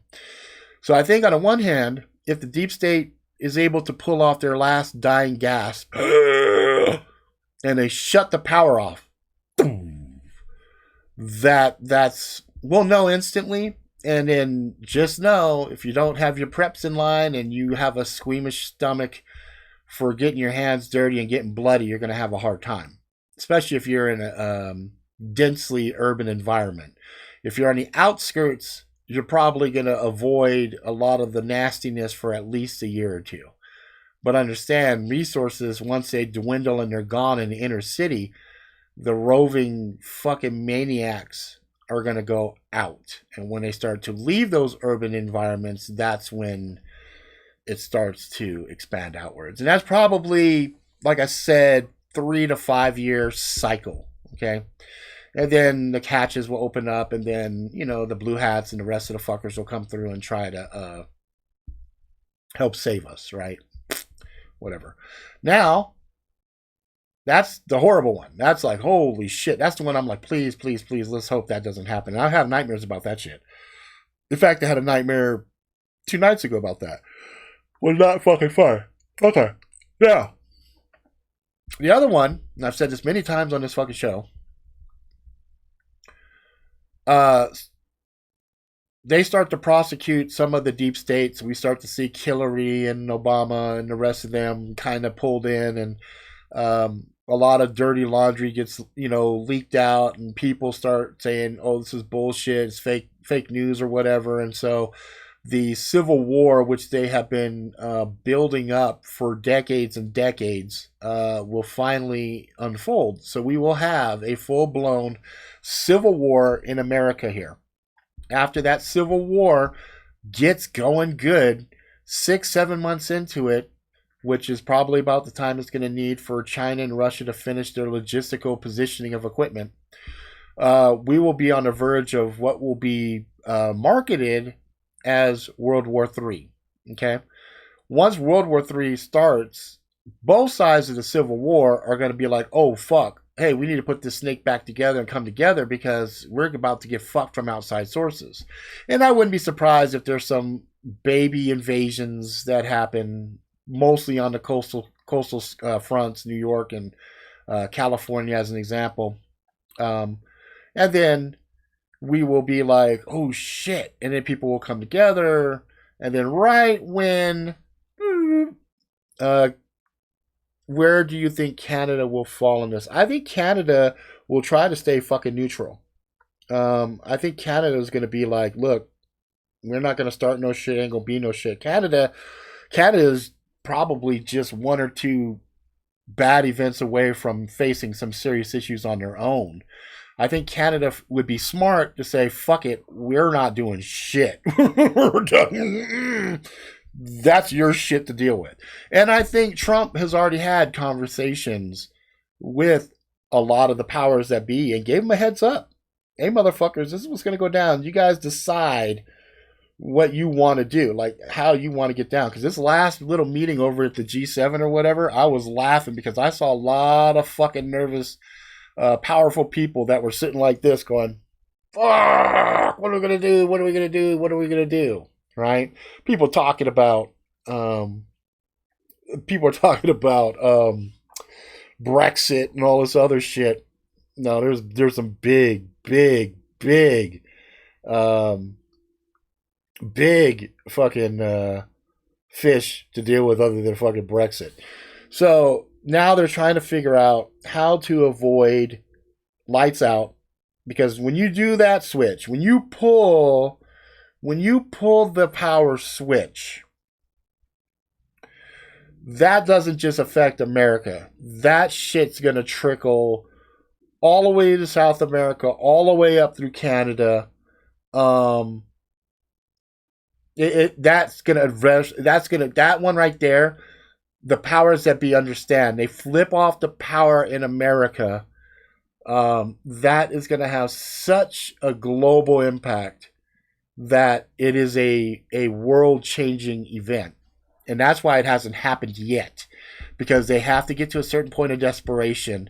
So I think on the one hand, if the deep state is able to pull off their last dying gasp and they shut the power off, we'll know instantly. And then just know, if you don't have your preps in line and you have a squeamish stomach for getting your hands dirty and getting bloody, you're going to have a hard time, especially if you're in a densely urban environment. If you're on the outskirts, you're probably going to avoid a lot of the nastiness for at least a year or two. But understand, resources, once they dwindle and they're gone in the inner city, the roving fucking maniacs are going to go out. And when they start to leave those urban environments, that's when it starts to expand outwards. And that's probably, like I said, 3 to 5 year cycle. Okay. And then the catches will open up, and then, the blue hats and the rest of the fuckers will come through and try to help save us, right? Whatever. Now, that's the horrible one. That's like, holy shit. That's the one I'm like, please, please, please, let's hope that doesn't happen. And I have nightmares about that shit. In fact, I had a nightmare 2 nights ago about that. Was not fucking fun. Okay. Now, the other one, and I've said this many times on this fucking show, they start to prosecute some of the deep states. We start to see Hillary and Obama and the rest of them kind of pulled in, and a lot of dirty laundry gets leaked out, and people start saying, "Oh, this is bullshit. It's fake news or whatever." And so the Civil War, which they have been building up for decades and decades, will finally unfold. So we will have a full-blown Civil War in America here. After that Civil War gets going good, 6-7 months into it, which is probably about the time it's going to need for China and Russia to finish their logistical positioning of equipment, we will be on the verge of what will be marketed as World War III. Okay? Once World War III starts, both sides of the Civil War are going to be like, oh, fuck. Hey, we need to put this snake back together and come together because we're about to get fucked from outside sources. And I wouldn't be surprised if there's some baby invasions that happen mostly on the coastal fronts, New York and California as an example. And then we will be like, oh shit. And then people will come together. And then right when where do you think Canada will fall in this? I think Canada will try to stay fucking neutral. I think Canada is going to be like, look, we're not going to start no shit. Ain't going to be no shit. Canada is probably just 1 or 2 bad events away from facing some serious issues on their own. I think Canada would be smart to say, fuck it, we're not doing shit. We're done. That's your shit to deal with. And I think Trump has already had conversations with a lot of the powers that be and gave them a heads up. Hey, motherfuckers, this is what's going to go down. You guys decide what you want to do, like how you want to get down. Because this last little meeting over at the G7 or whatever, I was laughing because I saw a lot of fucking nervous, powerful people that were sitting like this going, fuck, what are we going to do? What are we going to do? What are we going to do? Right? People talking about Brexit and all this other shit. No, there's some big fucking fish to deal with other than fucking Brexit. So now they're trying to figure out how to avoid lights out, because when you do that switch, when you pull the power switch, that doesn't just affect America. That shit's going to trickle all the way to South America, all the way up through Canada. That one right there, the powers that be understand. They flip off the power in America. That is going to have such a global impact that it is a world-changing event. And that's why it hasn't happened yet. Because they have to get to a certain point of desperation.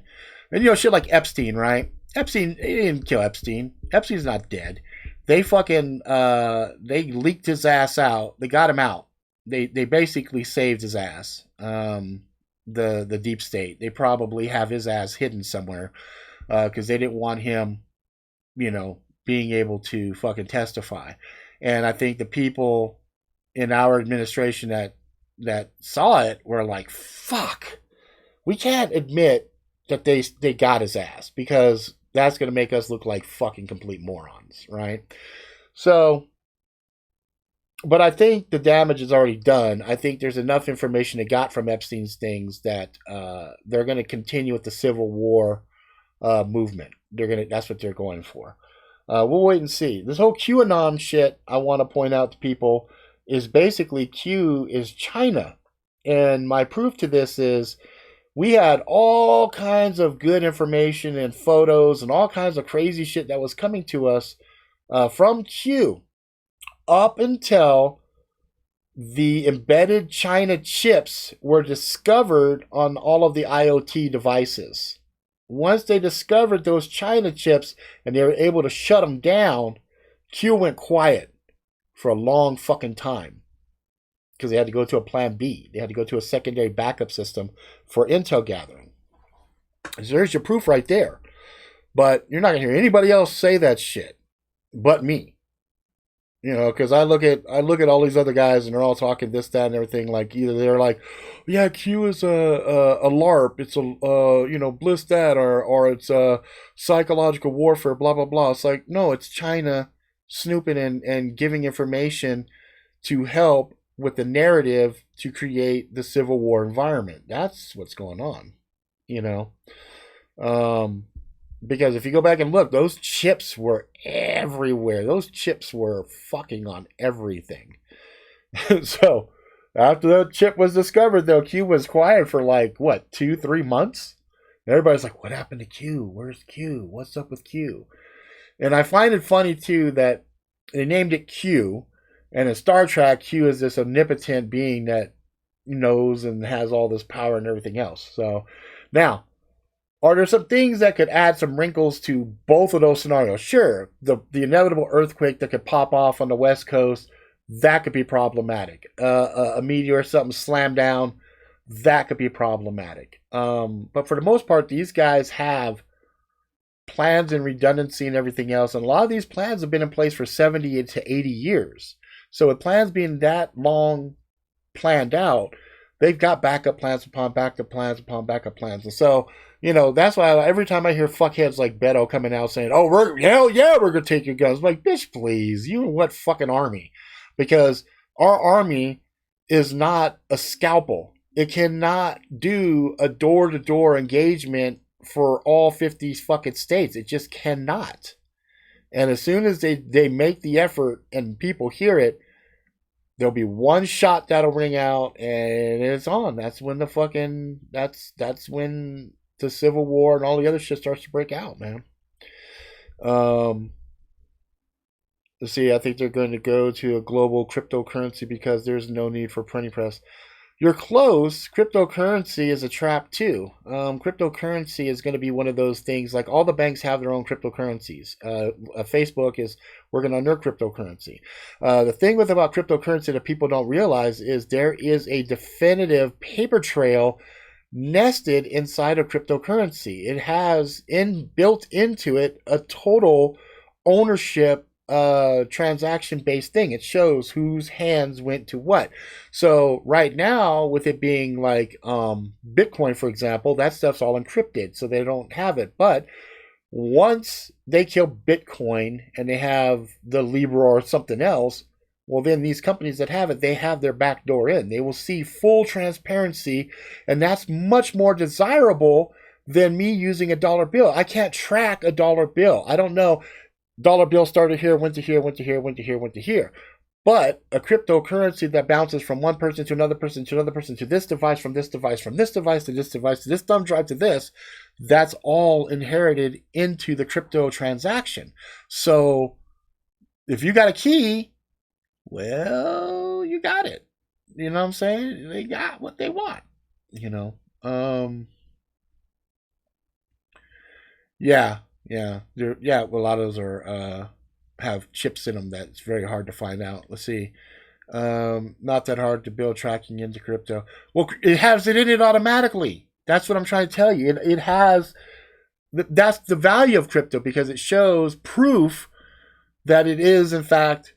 And shit like Epstein, right? Epstein, they didn't kill Epstein. Epstein's not dead. They fucking, they leaked his ass out. They got him out. They basically saved his ass. The deep state. They probably have his ass hidden somewhere. Because they didn't want him, being able to fucking testify. And I think the people in our administration that saw it were like, fuck, we can't admit that they got his ass, because that's going to make us look like fucking complete morons, right? So, but I think the damage is already done. I think there's enough information they got from Epstein's things that they're going to continue with the Civil War movement. That's what they're going for. We'll wait and see. This whole QAnon shit, I want to point out to people, is basically Q is China. And my proof to this is we had all kinds of good information and photos and all kinds of crazy shit that was coming to us from Q up until the embedded China chips were discovered on all of the IoT devices. Once they discovered those China chips and they were able to shut them down, Q went quiet for a long fucking time because they had to go to a plan B. They had to go to a secondary backup system for intel gathering. So there's your proof right there. But you're not going to hear anybody else say that shit but me. You know, because I look at all these other guys and they're all talking this, that, and everything. Like either they're like, yeah, Q is a LARP, it's a bliss that, or it's a psychological warfare, blah blah blah. It's like no, it's China snooping and giving information to help with the narrative to create the civil war environment. That's what's going on, you know. Because if you go back and look, those chips were everywhere. Those chips were fucking on everything. So after that chip was discovered, though, Q was quiet for like, what, 2-3 months? And everybody's like, what happened to Q? Where's Q? What's up with Q? And I find it funny, too, that they named it Q. And in Star Trek, Q is this omnipotent being that knows and has all this power and everything else. So now, are there some things that could add some wrinkles to both of those scenarios? Sure, the inevitable earthquake that could pop off on the West Coast, that could be problematic. A meteor or something slam down, that could be problematic. But for the most part, these guys have plans and redundancy and everything else. And a lot of these plans have been in place for 70 to 80 years. So with plans being that long planned out, they've got backup plans upon backup plans upon backup plans. And so, you know, that's why every time I hear fuckheads like Beto coming out saying, oh, hell yeah, we're going to take your guns. I'm like, bitch, please. You and what fucking army? Because our army is not a scalpel. It cannot do a door-to-door engagement for all 50 fucking states. It just cannot. And as soon as they make the effort and people hear it, there'll be one shot that'll ring out and it's on. That's when the fucking that's when the Civil War and all the other shit starts to break out, man. Let's see, I think they're going to go to a global cryptocurrency because there's no need for printing press. You're close. Cryptocurrency is a trap too. Cryptocurrency is going to be one of those things, like all the banks have their own cryptocurrencies. Facebook is working on their cryptocurrency. The thing about cryptocurrency that people don't realize is there is a definitive paper trail nested inside of cryptocurrency. It has built into it a total ownership transaction based thing. It shows whose hands went to what. So right now, with it being like Bitcoin, for example, that stuff's all encrypted, so they don't have it. But once they kill Bitcoin and they have the Libra or something else, well, then these companies that have it, they have their back door in. They will see full transparency, and that's much more desirable than me using a dollar bill. I can't track a dollar bill. I don't know. Dollar bill started here, went to here, went to here, went to here, went to here. But a cryptocurrency that bounces from one person to another person to another person to this device, from this device, from this device to this device, to this thumb drive to this, that's all inherited into the crypto transaction. So if you got a key, well, you got it. You know what I'm saying? They got what they want, you know. Yeah. Well, a lot of those are have chips in them that's very hard to find out. Let's see. Not that hard to build tracking into crypto. Well, it has it in it automatically. That's what I'm trying to tell you. It has. That's the value of crypto, because it shows proof that it is, in fact,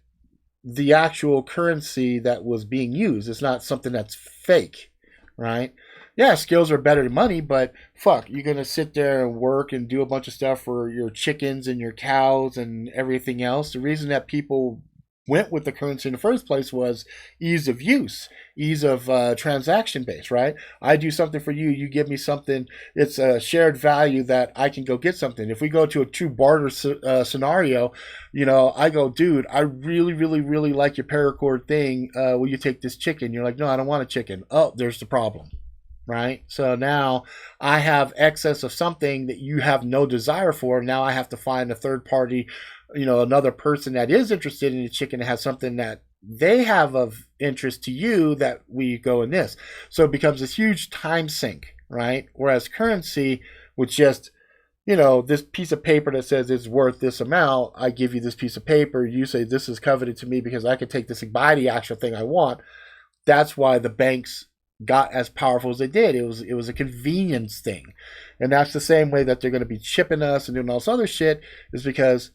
the actual currency that was being used. It's not something that's fake, right? Yeah, skills are better than money, but fuck, you're going to sit there and work and do a bunch of stuff for your chickens and your cows and everything else. The reason that people went with the currency in the first place was ease of use, ease of transaction base, right? I do something for you, you give me something. It's a shared value that I can go get something. If we go to a true barter scenario, I go, dude, I really, really, really like your paracord thing. Will you take this chicken? You're like, no, I don't want a chicken. Oh, there's the problem. Right? So now I have excess of something that you have no desire for. Now I have to find a third party, another person that is interested in the chicken and has something that they have of interest to you that we go in this. So it becomes this huge time sink, right? Whereas currency would just, this piece of paper that says it's worth this amount, I give you this piece of paper, you say this is coveted to me because I can take this and buy the actual thing I want. That's why the banks got as powerful as they did. It was a convenience thing. And that's the same way that they're going to be chipping us and doing all this other shit, is because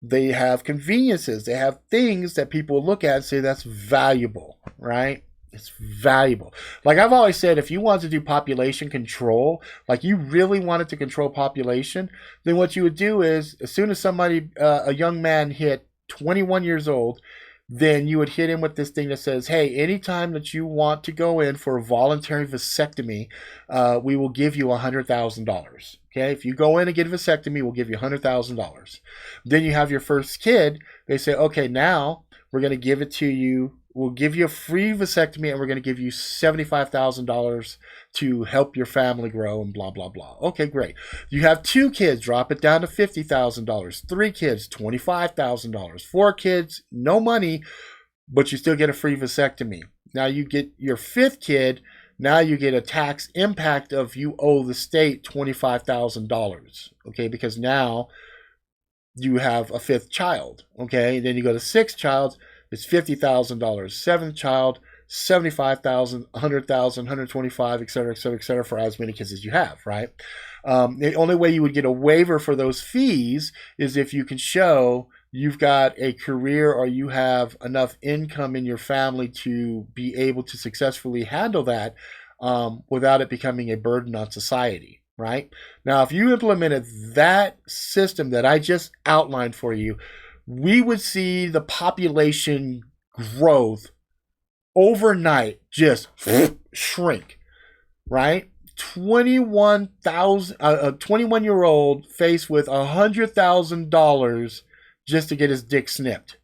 they have conveniences. They have things that people look at and say that's valuable, right? It's valuable. Like I've always said, if you want to do population control, like you really wanted to control population, then what you would do is, as soon as somebody, a young man hit 21 years old, then you would hit him with this thing that says, hey, anytime that you want to go in for a voluntary vasectomy, we will give you $100,000. Okay, if you go in and get a vasectomy, we'll give you $100,000. Then you have your first kid. They say, okay, now we're going to give it to you. We'll give you a free vasectomy, and we're going to give you $75,000 to help your family grow and blah, blah, blah. Okay, great. You have 2 kids, drop it down to $50,000. 3 kids, $25,000. 4 kids, no money, but you still get a free vasectomy. Now you get your 5th kid, now you get a tax impact of you owe the state $25,000. Okay, because now you have a 5th child. Okay, and then you go to 6th child, it's $50,000. 7th child, $75,000, $100,000, $125,000, et cetera, et cetera, et cetera, for as many kids as you have, right? The only way you would get a waiver for those fees is if you can show you've got a career or you have enough income in your family to be able to successfully handle that without it becoming a burden on society, right? Now, if you implemented that system that I just outlined for you, we would see the population growth overnight just shrink, right? 21-year-old faced with $100,000 just to get his dick snipped.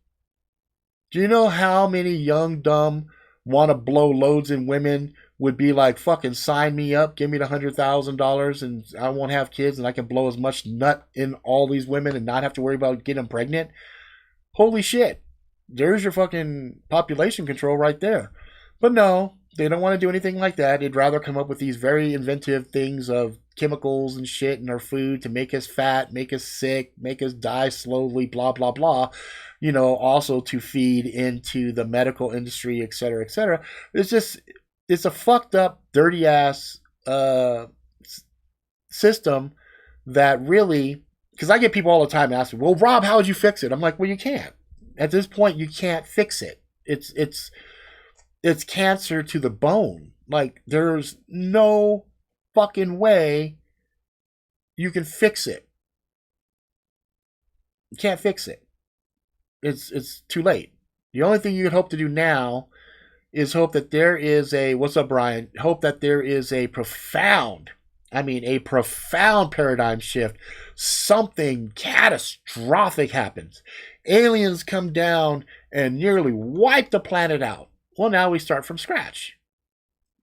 Do you know how many young, dumb, want to blow loads in women would be like, fucking sign me up, give me the $100,000 and I won't have kids and I can blow as much nut in all these women and not have to worry about getting them pregnant? Holy shit. There's your fucking population control right there. But no, they don't want to do anything like that. They'd rather come up with these very inventive things of chemicals and shit in our food to make us fat, make us sick, make us die slowly, blah, blah, blah. Also to feed into the medical industry, et cetera, et cetera. It's a fucked up, dirty ass system that really, because I get people all the time asking, well, Rob, how would you fix it? I'm like, well, you can't. At this point, you can't fix it. It's cancer to the bone. Like, there's no fucking way you can fix it. You can't fix it. It's too late. The only thing you could hope to do now is hope that there is what's up, Brian? Hope that there is a profound paradigm shift. Something catastrophic happens. Aliens come down and nearly wipe the planet out. Well, now we start from scratch.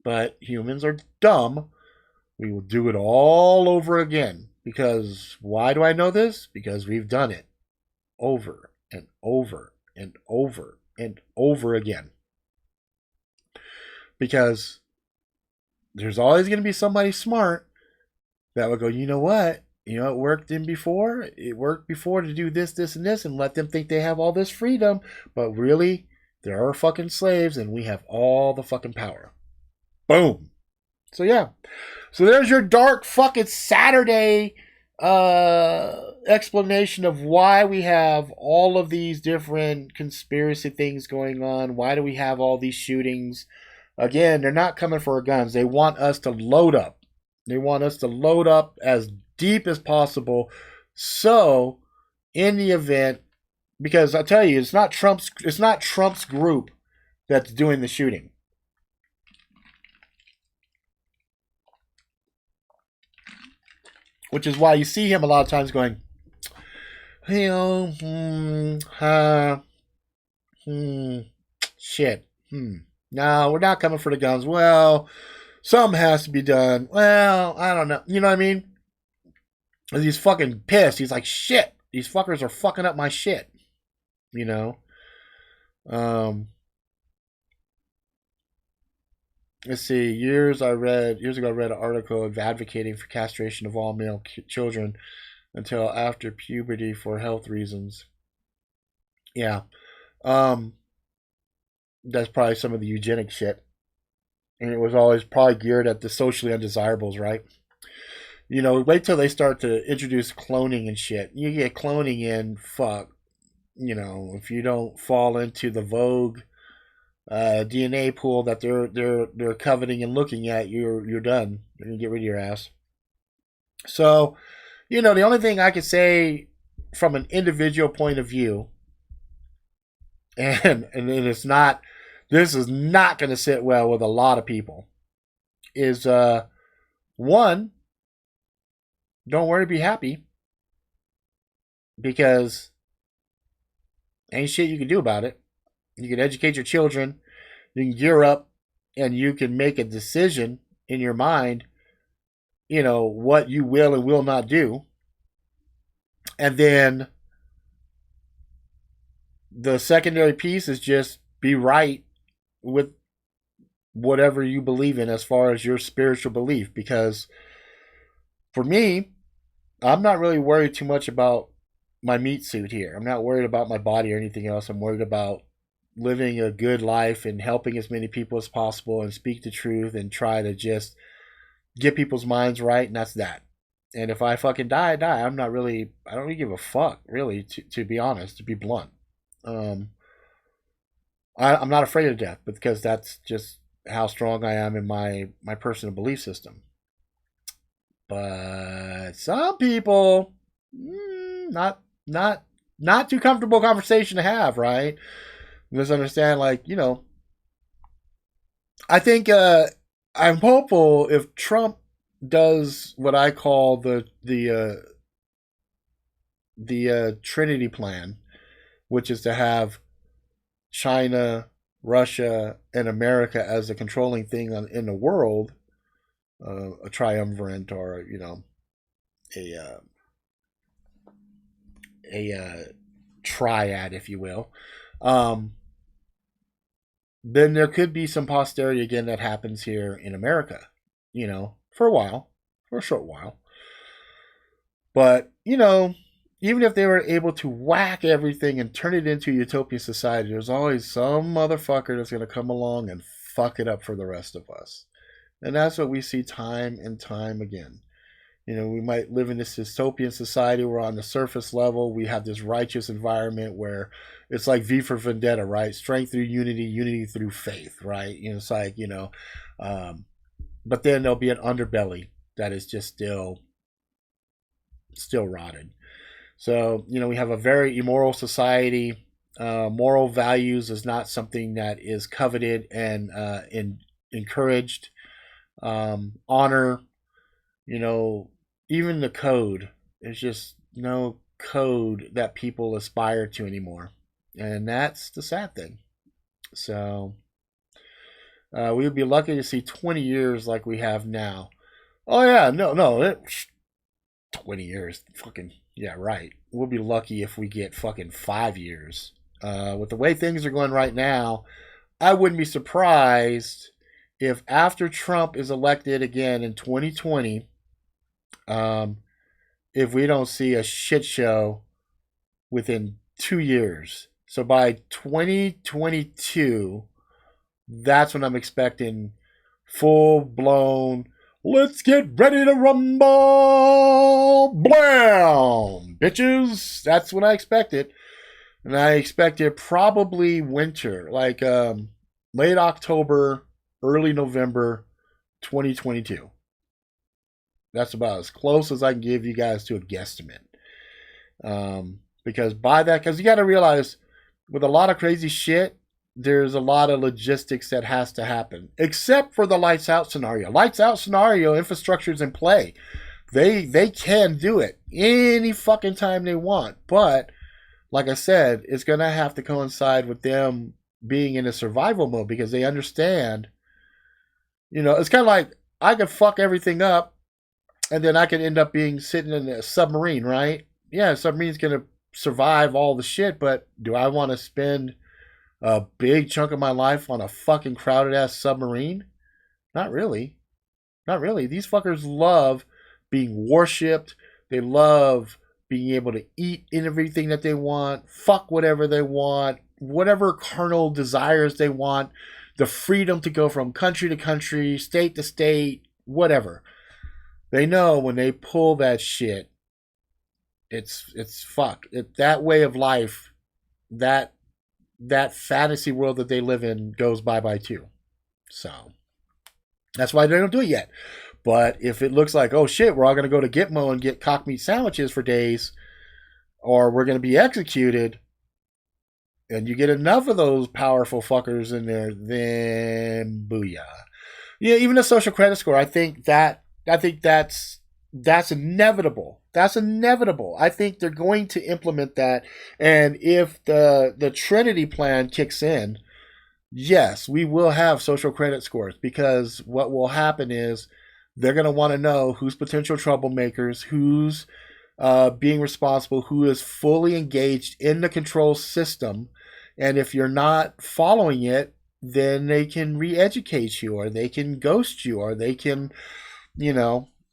But humans are dumb. We will do it all over again. Because, why do I know this? Because we've done it over and over and over and over again. Because there's always going to be somebody smart that will go, you know what? It worked before. It worked before to do this, this, and this, and let them think they have all this freedom. But really, there are fucking slaves, and we have all the fucking power. Boom. So yeah. So there's your dark fucking Saturday explanation of why we have all of these different conspiracy things going on. Why do we have all these shootings? Again, they're not coming for our guns. They want us to load up. They want us to load up as deep as possible. So, in the event Because I tell you, it's not Trump's group that's doing the shooting. Which is why you see him a lot of times going, you know, shit. No, we're not coming for the guns. Well, something has to be done. Well, I don't know. You know what I mean? He's fucking pissed. He's like, shit. These fuckers are fucking up my shit. You know? Let's see. Years ago, I read an article advocating for castration of all male children until after puberty for health reasons. Yeah. That's probably some of the eugenic shit. And it was always probably geared at the socially undesirables, right? You know, wait till they start to introduce cloning and shit. You get cloning in, fuck. You know, if you don't fall into the Vogue DNA pool that they're coveting and looking at, you're done. You're gonna get rid of your ass. So, you know, the only thing I could say from an individual point of view, and it's not, this is not going to sit well with a lot of people, is one, don't worry, be happy, because ain't shit you can do about it. You can educate your children, you can gear up, and you can make a decision in your mind, you know, what you will and will not do. And then the secondary piece is just be right with whatever you believe in as far as your spiritual belief. Because for me, I'm not really worried too much about my meat suit here. I'm not worried about my body or anything else. I'm worried about living a good life and helping as many people as possible and speak the truth and try to just get people's minds right, and that's that. And if I fucking die, I die. I don't really give a fuck, really, to be honest, to be blunt. I'm not afraid of death, because that's just how strong I am in my personal belief system. But some people, not too comfortable conversation to have, right? Misunderstand, like, you know, I think I'm hopeful if Trump does what I call the Trinity plan, which is to have China, Russia, and America as the controlling thing in the world, a triumvirate, or, you know, a triad, if you will. Then there could be some posterity again that happens here in America, you know, for a short while. But, you know, even if they were able to whack everything and turn it into a utopian society, there's always some motherfucker that's going to come along and fuck it up for the rest of us. And that's what we see time and time again. You know, we might live in this dystopian society where on the surface level we have this righteous environment where it's like V for Vendetta, right? Strength through unity, unity through faith, right? You know, it's like, you know, but then there'll be an underbelly that is just still rotted. So, you know, we have a very immoral society. Moral values is not something that is coveted and encouraged. Honor, you know, even the code, there's just no code that people aspire to anymore. And that's the sad thing. So we would be lucky to see 20 years like we have now. Oh, yeah, no, 20 years. Fucking, yeah, right. We'll be lucky if we get fucking 5 years. With the way things are going right now, I wouldn't be surprised if after Trump is elected again in 2020, if we don't see a shit show within 2 years. So by 2022, that's when I'm expecting full blown, let's get ready to rumble, blam, bitches. That's what I expected. And I expected probably winter, like late October, early November 2022. That's about as close as I can give you guys to a guesstimate. Because you got to realize with a lot of crazy shit, there's a lot of logistics that has to happen, except for the lights out scenario. Lights out scenario, infrastructure's in play. They can do it any fucking time they want. But like I said, it's going to have to coincide with them being in a survival mode because they understand, it's kind of like I could fuck everything up and then I could end up sitting in a submarine, right? Yeah, a submarine's going to survive all the shit, but do I want to spend a big chunk of my life on a fucking crowded ass submarine? Not really. Not really. These fuckers love being worshipped. They love being able to eat everything that they want, fuck whatever they want, whatever carnal desires they want, the freedom to go from country to country, state to state, whatever. They know when they pull that shit, it's fucked. That way of life, that fantasy world that they live in goes bye-bye too. So that's why they don't do it yet. But if it looks like, oh shit, we're all going to go to Gitmo and get cock meat sandwiches for days, or we're going to be executed, and you get enough of those powerful fuckers in there, then booyah. Yeah, even a social credit score, I think that's inevitable. That's inevitable. I think they're going to implement that, and if the Trinity plan kicks in, yes, we will have social credit scores, because what will happen is they're going to want to know who's potential troublemakers, who's being responsible, who is fully engaged in the control system. And if you're not following it, then they can re-educate you, or they can ghost you, or they can,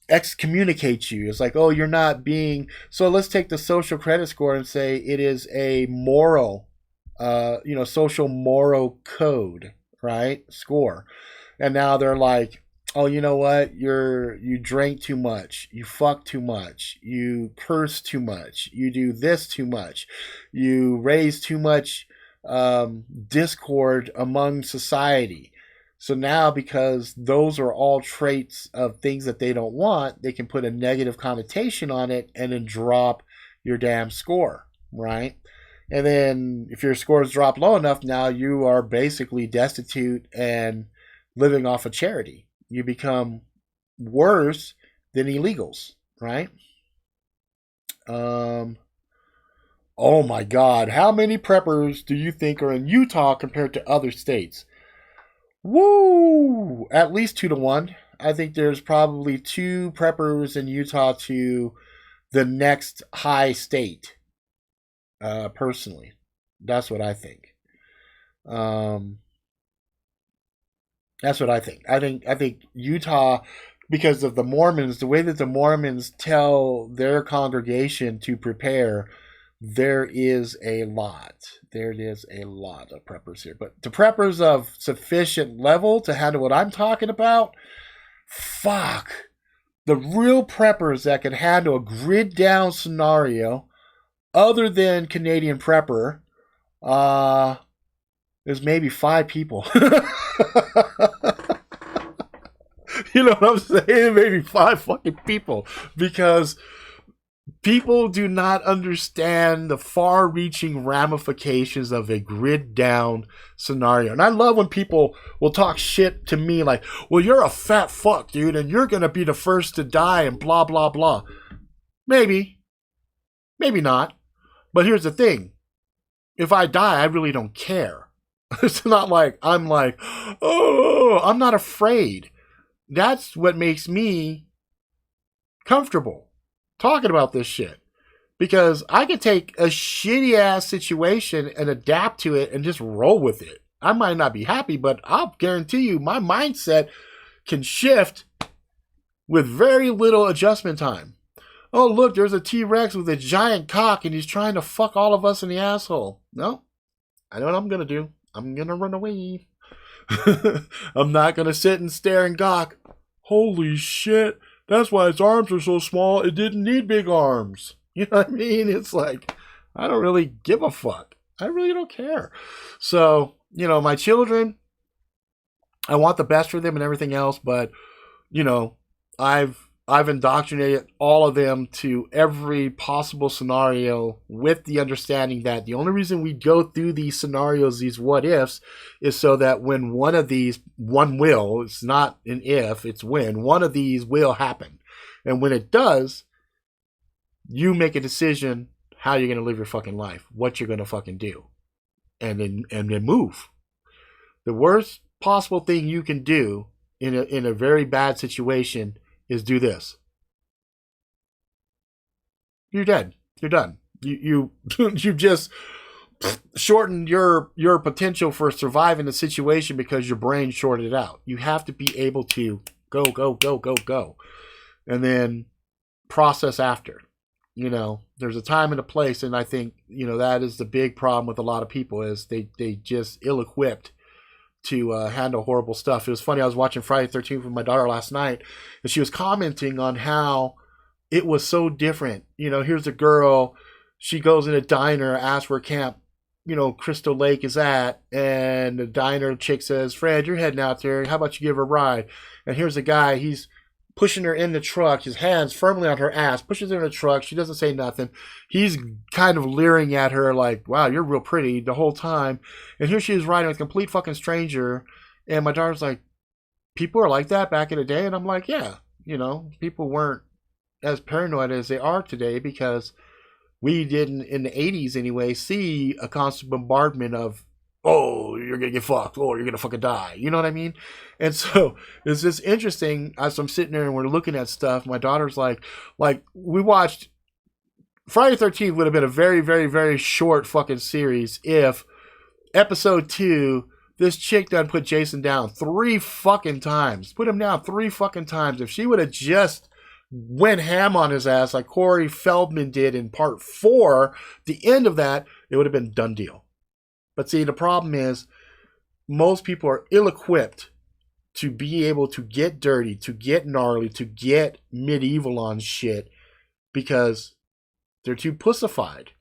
excommunicate you. It's like, oh, you're not being... So let's take the social credit score and say it is a moral, social moral code, right? Score. And now they're like, oh, you know what? You drank too much. You fuck too much. You curse too much. You do this too much. You raise too much discord among society. So now, because those are all traits of things that they don't want, they can put a negative connotation on it and then drop your damn score, right? And then if your scores drop low enough, now you are basically destitute and living off of charity. You become worse than illegals, right? Oh my God. How many preppers do you think are in Utah compared to other states? Woo! At least 2-1. I think there's probably 2 preppers in Utah to the next high state. Personally. That's what I think. That's what I think. I think Utah, because of the Mormons, the way that the Mormons tell their congregation to prepare, there is a lot. There is a lot of preppers here. But the preppers of sufficient level to handle what I'm talking about, fuck. The real preppers that can handle a grid down scenario, other than Canadian Prepper, there's maybe 5 people. You know what I'm saying? Maybe 5 fucking people. Because people do not understand the far-reaching ramifications of a grid-down scenario. And I love when people will talk shit to me like, well, you're a fat fuck, dude, and you're going to be the first to die and blah, blah, blah. Maybe. Maybe not. But here's the thing. If I die, I really don't care. It's not like I'm like, oh, I'm not afraid. That's what makes me comfortable talking about this shit. Because I can take a shitty ass situation and adapt to it and just roll with it. I might not be happy, but I'll guarantee you my mindset can shift with very little adjustment time. Oh, look, there's a T-Rex with a giant cock and he's trying to fuck all of us in the asshole. No, I know what I'm going to do. I'm going to run away. I'm not going to sit and stare and gawk. Holy shit. That's why its arms are so small. It didn't need big arms. You know what I mean? It's like, I don't really give a fuck. I really don't care. So, my children, I want the best for them and everything else. But, I've I've indoctrinated all of them to every possible scenario with the understanding that the only reason we go through these scenarios, these what ifs, is so that when one of these, one will, it's not an if, it's when, one of these will happen. And when it does, you make a decision how you're going to live your fucking life, what you're going to fucking do, and then move. The worst possible thing you can do in a very bad situation is do this. You're dead. You're done. You just shortened your potential for surviving the situation because your brain shorted it out. You have to be able to go, and then process after. You know, there's a time and a place, and I think, you know, that is the big problem with a lot of people is they just ill-equipped to handle horrible stuff. It was funny, I was watching Friday the 13th with my daughter last night, and she was commenting on how it was so different. You know, here's a girl, she goes in a diner, asks where Camp, you know, Crystal Lake is at, and the diner chick says, Fred, you're heading out there, how about you give her a ride? And here's a guy, he's pushing her in the truck, his hands firmly on her ass, pushes her in the truck, she doesn't say nothing. He's kind of leering at her like, wow, you're real pretty the whole time. And here she is riding with a complete fucking stranger. And my daughter's like, people are like that back in the day? And I'm like, yeah, you know, people weren't as paranoid as they are today because we didn't, in the 80s anyway, see a constant bombardment of, oh, you're going to get fucked, oh, you're going to fucking die. You know what I mean? And so it's just interesting as I'm sitting there and we're looking at stuff. My daughter's like we watched Friday the 13th would have been a very, very, very short fucking series if episode 2, this chick done put Jason down 3 fucking times. Put him down 3 fucking times. If she would have just went ham on his ass like Corey Feldman did in part 4, the end of that, it would have been done deal. But see, the problem is most people are ill-equipped to be able to get dirty, to get gnarly, to get medieval on shit because they're too pussified.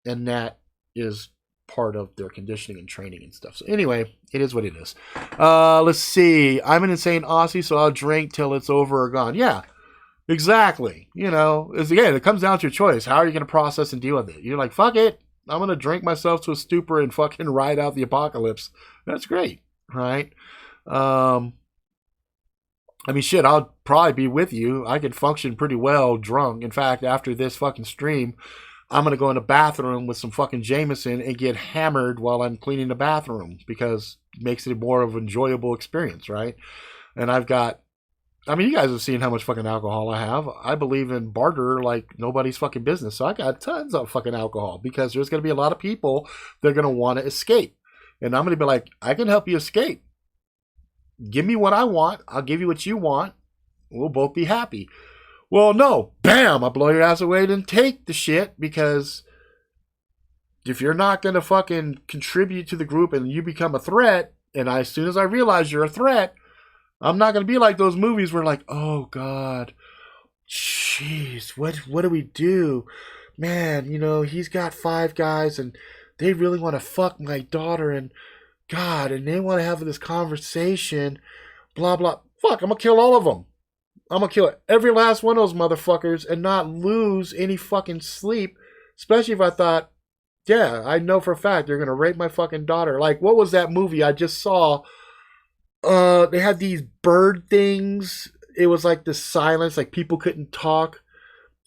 And that is part of their conditioning and training and stuff. So anyway, it is what it is. Let's see. I'm an insane Aussie, so I'll drink till it's over or gone. Yeah, exactly. You know, again, it comes down to your choice. How are you going to process and deal with it? You're like, fuck it. I'm going to drink myself to a stupor and fucking ride out the apocalypse. That's great, right? I mean, shit, I'll probably be with you. I can function pretty well drunk. In fact, after this fucking stream, I'm going to go in the bathroom with some fucking Jameson and get hammered while I'm cleaning the bathroom because it makes it more of an enjoyable experience, right? And I've got, I mean, you guys have seen how much fucking alcohol I have. I believe in barter like nobody's fucking business. So I got tons of fucking alcohol because there's going to be a lot of people that are going to want to escape. And I'm going to be like, I can help you escape. Give me what I want. I'll give you what you want. We'll both be happy. Well, no. Bam! I blow your ass away, then take the shit because if you're not going to fucking contribute to the group and you become a threat, and as soon as I realize you're a threat, I'm not going to be like those movies where like, oh, God, jeez, what do we do? Man, you know, he's got 5 guys and they really want to fuck my daughter and God, and they want to have this conversation, blah, blah. Fuck, I'm going to kill all of them. I'm going to kill every last one of those motherfuckers and not lose any fucking sleep, especially if I thought, yeah, I know for a fact they're going to rape my fucking daughter. Like, what was that movie I just saw? They had these bird things. It was like the silence, like people couldn't talk.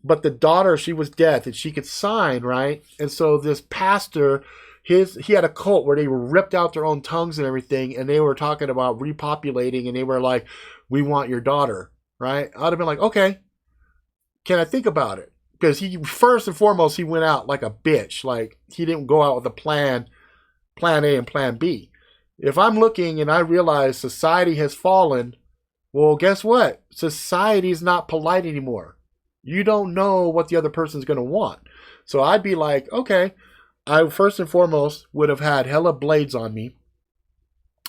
But the daughter, she was deaf and she could sign, right? And so this pastor, he had a cult where they were ripped out their own tongues and everything, and they were talking about repopulating, and they were like, we want your daughter, right? I'd have been like, okay, can I think about it? Because he, first and foremost, he went out like a bitch. Like, he didn't go out with a plan A and plan B. If I'm looking and I realize society has fallen, well, guess what? Society is not polite anymore. You don't know what the other person's going to want. So I'd be like, okay, I first and foremost would have had hella blades on me.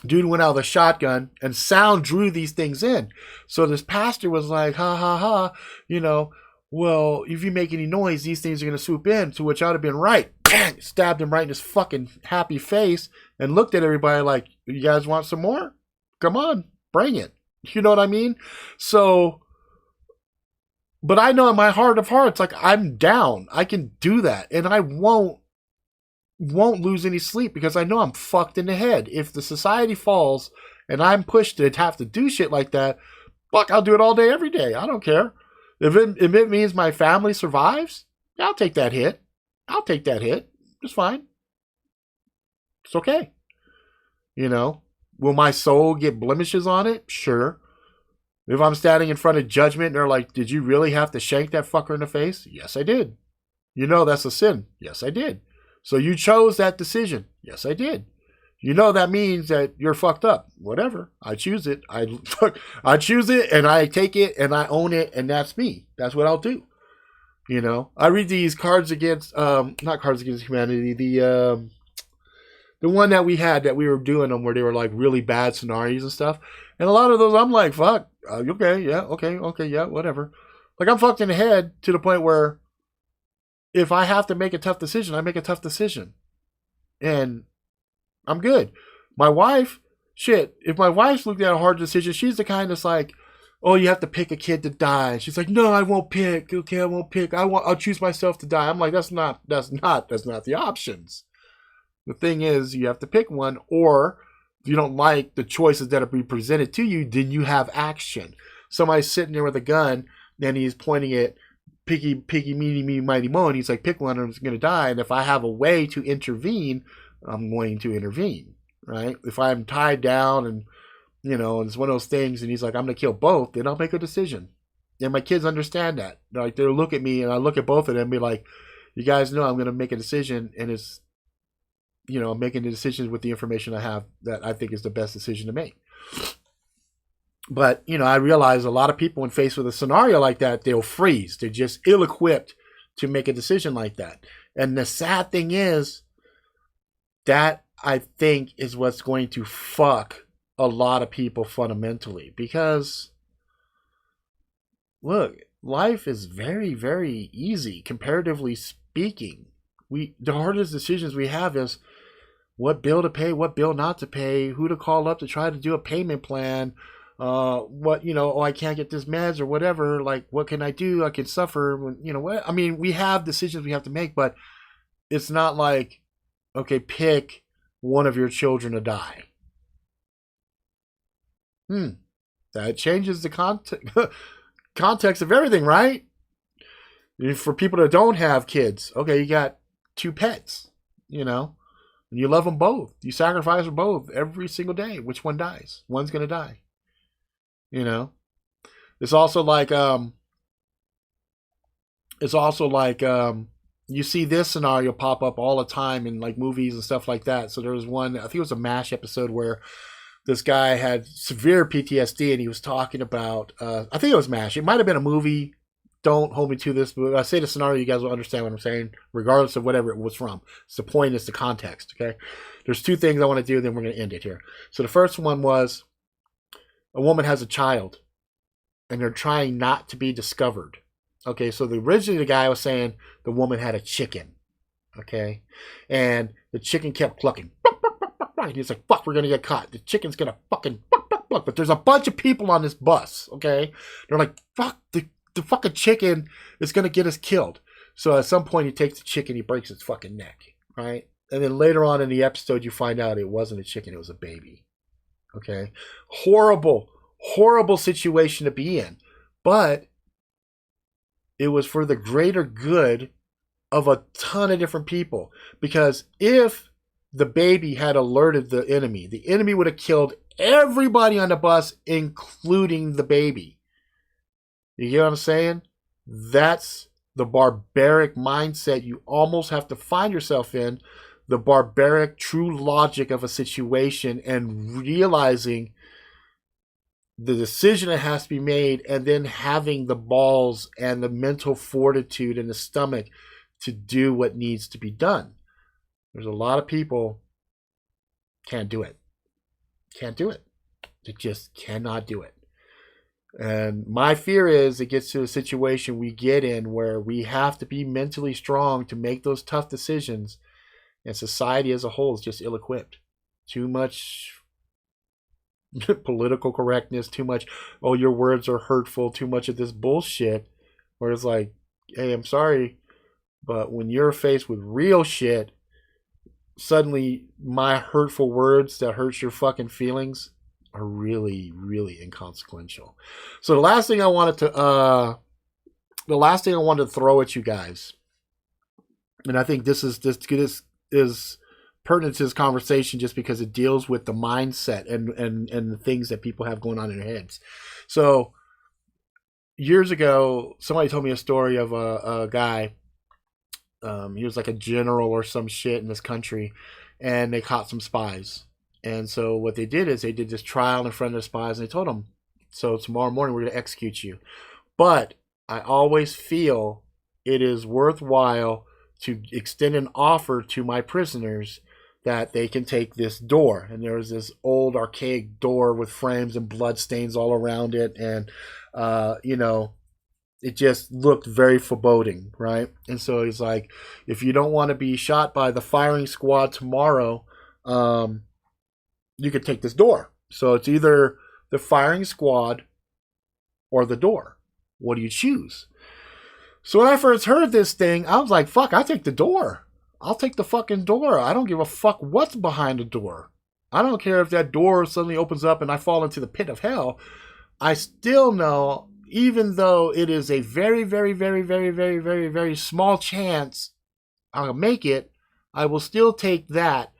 Dude went out with a shotgun and sound drew these things in. So this pastor was like, ha, ha, ha, you know, well, if you make any noise, these things are going to swoop in. To which I'd have been right. Bang! Stabbed him right in his fucking happy face and looked at everybody like, you guys want some more? Come on, bring it. You know what I mean? So But I know in my heart of hearts, like, I'm down. I can do that. And I won't lose any sleep because I know I'm fucked in the head. If the society falls and I'm pushed to have to do shit like that, fuck, I'll do it all day, every day. I don't care. If it means my family survives, I'll take that hit. I'll take that hit. It's fine. It's okay. You know, will my soul get blemishes on it? Sure. If I'm standing in front of judgment and they're like, did you really have to shank that fucker in the face? Yes, I did. You know that's a sin. Yes, I did. So you chose that decision. Yes, I did. You know that means that you're fucked up. Whatever. I choose it. I choose it and I take it and I own it and that's me. That's what I'll do. You know, I read these Cards Against, not Cards Against Humanity, the one that we had that we were doing them where they were like really bad scenarios and stuff. And a lot of those, I'm like, fuck, okay, yeah, okay, yeah, whatever. Like, I'm fucked in the head to the point where if I have to make a tough decision, I make a tough decision. And I'm good. My wife, shit, if my wife's looking at a hard decision, she's the kind that's like, oh, you have to pick a kid to die. She's like, no, I won't pick. Okay, I won't pick. I'll choose myself to die. I'm like, that's not the options. The thing is, you have to pick one, or if you don't like the choices that are being presented to you, then you have action. Somebody's sitting there with a gun, and he's pointing at Piggy, meeny, mighty, mo, and he's like, pick one, or I'm going to die. And if I have a way to intervene, I'm going to intervene, right? If I'm tied down and, you know, it's one of those things, and he's like, I'm going to kill both, then I'll make a decision. And my kids understand that. Like, they'll look at me, and I look at both of them and be like, you guys know I'm going to make a decision, and it's, you know, making the decisions with the information I have that I think is the best decision to make. But, you know, I realize a lot of people when faced with a scenario like that, they'll freeze. They're just ill-equipped to make a decision like that. And the sad thing is that I think is what's going to fuck a lot of people fundamentally. Because, look, life is very, very easy, comparatively speaking. The hardest decisions we have is what bill to pay, what bill not to pay, who to call up to try to do a payment plan, what, you know, oh, I can't get this meds or whatever, like, what can I do? I can suffer, you know, what? I mean, we have decisions we have to make, but it's not like, okay, pick one of your children to die. That changes the context of everything, right? For people that don't have kids, okay, you got 2 pets, you know, and you love them both. You sacrifice for both every single day. Which one dies? One's going to die, you know. It's also like you see this scenario pop up all the time in like movies and stuff like that. So there was one, I think it was a MASH episode where this guy had severe PTSD and he was talking about, I think it was MASH. It might have been a movie. Don't hold me to this, but I say the scenario, you guys will understand what I'm saying, regardless of whatever it was from. It's the point, it's the context, okay? There's 2 things I want to do, then we're going to end it here. So the first one was a woman has a child, and they're trying not to be discovered. Okay, so originally the guy was saying the woman had a chicken, okay? And the chicken kept clucking. And he's like, fuck, we're going to get caught. The chicken's going to fucking... But there's a bunch of people on this bus, okay? They're like, fuck, the fucking chicken is going to get us killed. So at some point he takes the chicken, he breaks its fucking neck, right? And then later on in the episode you find out it wasn't a chicken, it was a baby. Okay? Horrible situation to be in. But it was for the greater good of a ton of different people. Because if the baby had alerted the enemy would have killed everybody on the bus, including the baby. You get what I'm saying? That's the barbaric mindset you almost have to find yourself in. The barbaric true logic of a situation and realizing the decision that has to be made and then having the balls and the mental fortitude and the stomach to do what needs to be done. There's a lot of people can't do it. Can't do it. They just cannot do it. And my fear is it gets to a situation we get in where we have to be mentally strong to make those tough decisions, and society as a whole is just ill-equipped. Too much political correctness, too much, oh, your words are hurtful, too much of this bullshit where it's like, hey, I'm sorry, but when you're faced with real shit, suddenly my hurtful words that hurt your fucking feelings are really, really inconsequential. So the last thing I wanted to throw at you guys, and I think this is pertinent to this conversation just because it deals with the mindset and the things that people have going on in their heads. So years ago, somebody told me a story of a guy. He was like a general or some shit in this country, and they caught some spies. And so what they did is they did this trial in front of the spies, and they told them, so tomorrow morning we're going to execute you. But I always feel it is worthwhile to extend an offer to my prisoners that they can take this door. And there was this old archaic door with frames and blood stains all around it. And, it just looked very foreboding, right? And so he's like, if you don't want to be shot by the firing squad tomorrow, you could take this door. So it's either the firing squad or the door. What do you choose? So when I first heard this thing, I was like, fuck, I take the door. I'll take the fucking door. I don't give a fuck what's behind the door. I don't care if that door suddenly opens up and I fall into the pit of hell. I still know, even though it is a very, very, very, very, very, very, very small chance I'll make it, I will still take that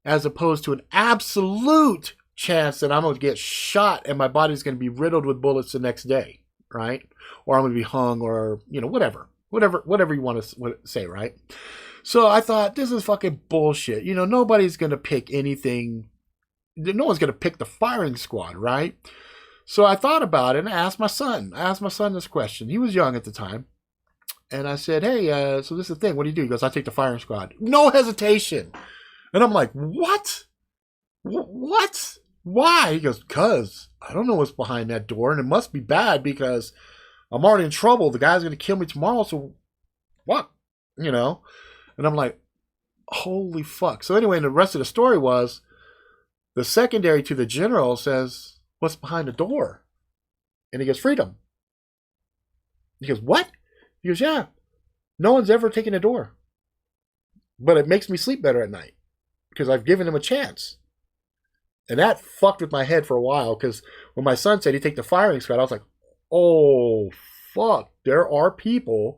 as opposed to an absolute chance that I'm going to get shot and my body's going to be riddled with bullets the next day, right? Or I'm going to be hung or, whatever you want to say, right? So I thought, this is fucking bullshit. Nobody's going to pick anything. No one's going to pick the firing squad, right? So I thought about it and I asked my son. This question. He was young at the time. And I said, hey, so this is the thing. What do you do? He goes, I take the firing squad. No hesitation. And I'm like, what? What? Why? He goes, because I don't know what's behind that door. And it must be bad because I'm already in trouble. The guy's going to kill me tomorrow. So what? And I'm like, holy fuck. So anyway, the rest of the story was the secondary to the general says, what's behind the door? And he goes, freedom. He goes, what? He goes, yeah. No one's ever taken a door. But it makes me sleep better at night because I've given him a chance. And that fucked with my head for a while because when my son said he'd take the firing squad, I was like, oh, fuck. There are people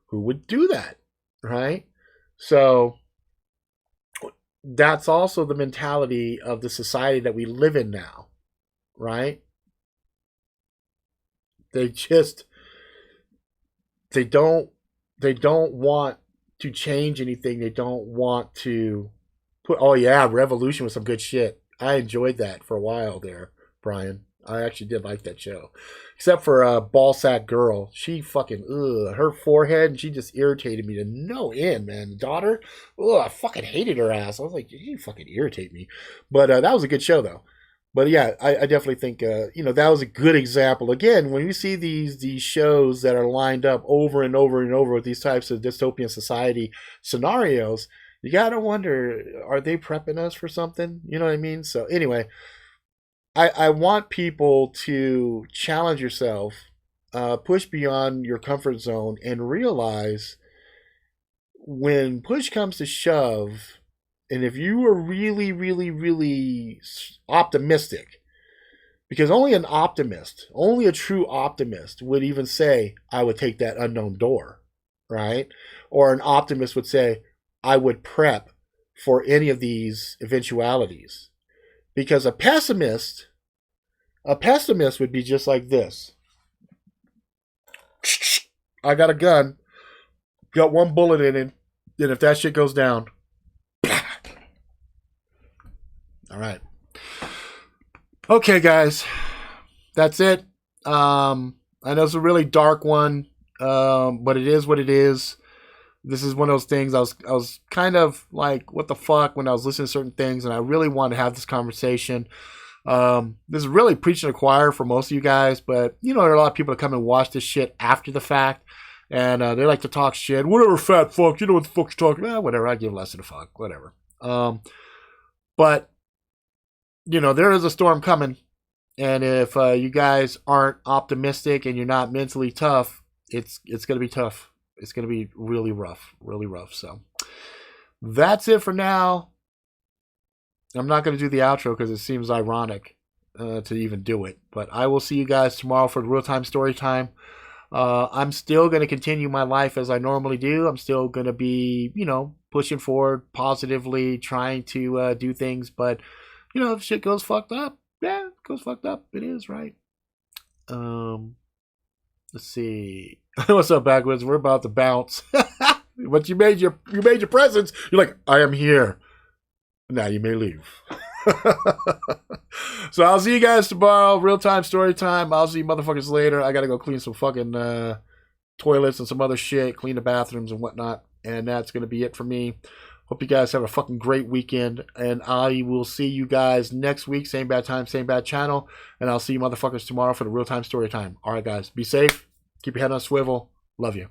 who would do that, right? So that's also the mentality of the society that we live in now, right? They don't want to change anything. They don't want to put, oh yeah, Revolution was some good shit. I enjoyed that for a while there, Brian. I actually did like that show. Except for Ballsack Girl. She fucking, her forehead, and she just irritated me to no end, man. The daughter, I fucking hated her ass. I was like, you fucking irritate me. But that was a good show, though. But yeah, I definitely think, that was a good example. Again, when you see these shows that are lined up over and over and over with these types of dystopian society scenarios, you got to wonder, are they prepping us for something? You know what I mean? So anyway, I want people to challenge yourself, push beyond your comfort zone, and realize when push comes to shove, and if you are really, really, really optimistic, because only a true optimist would even say, I would take that unknown door, right? Or an optimist would say, I would prep for any of these eventualities. Because a pessimist would be just like this. I got a gun, got one bullet in it, and if that shit goes down, all right. Okay, guys, that's it. I know it's a really dark one, but it is what it is. This is one of those things I was kind of like, what the fuck, when I was listening to certain things, and I really wanted to have this conversation. This is really preaching to the choir for most of you guys, but there are a lot of people that come and watch this shit after the fact, and they like to talk shit. Whatever, fat fuck, you know what the fuck you're talking about. Whatever, I give less of a fuck. Whatever. But there is a storm coming, and if you guys aren't optimistic and you're not mentally tough, it's going to be tough. It's going to be really rough. So that's it for now. I'm not going to do the outro because it seems ironic to even do it. But I will see you guys tomorrow for the real-time story time. I'm still going to continue my life as I normally do. I'm still going to be, pushing forward positively, trying to do things. But, if shit goes fucked up, yeah, it goes fucked up. It is, right? Let's see. What's up, Backwoods? We're about to bounce. But you made your presence. You're like, I am here. Now you may leave. So I'll see you guys tomorrow. Real time story time. I'll see you motherfuckers later. I gotta go clean some fucking toilets and some other shit, clean the bathrooms and whatnot. And that's gonna be it for me. Hope you guys have a fucking great weekend. And I will see you guys next week. Same bad time, same bad channel. And I'll see you motherfuckers tomorrow for the real time story time. Alright guys, be safe. Keep your head on a swivel. Love you.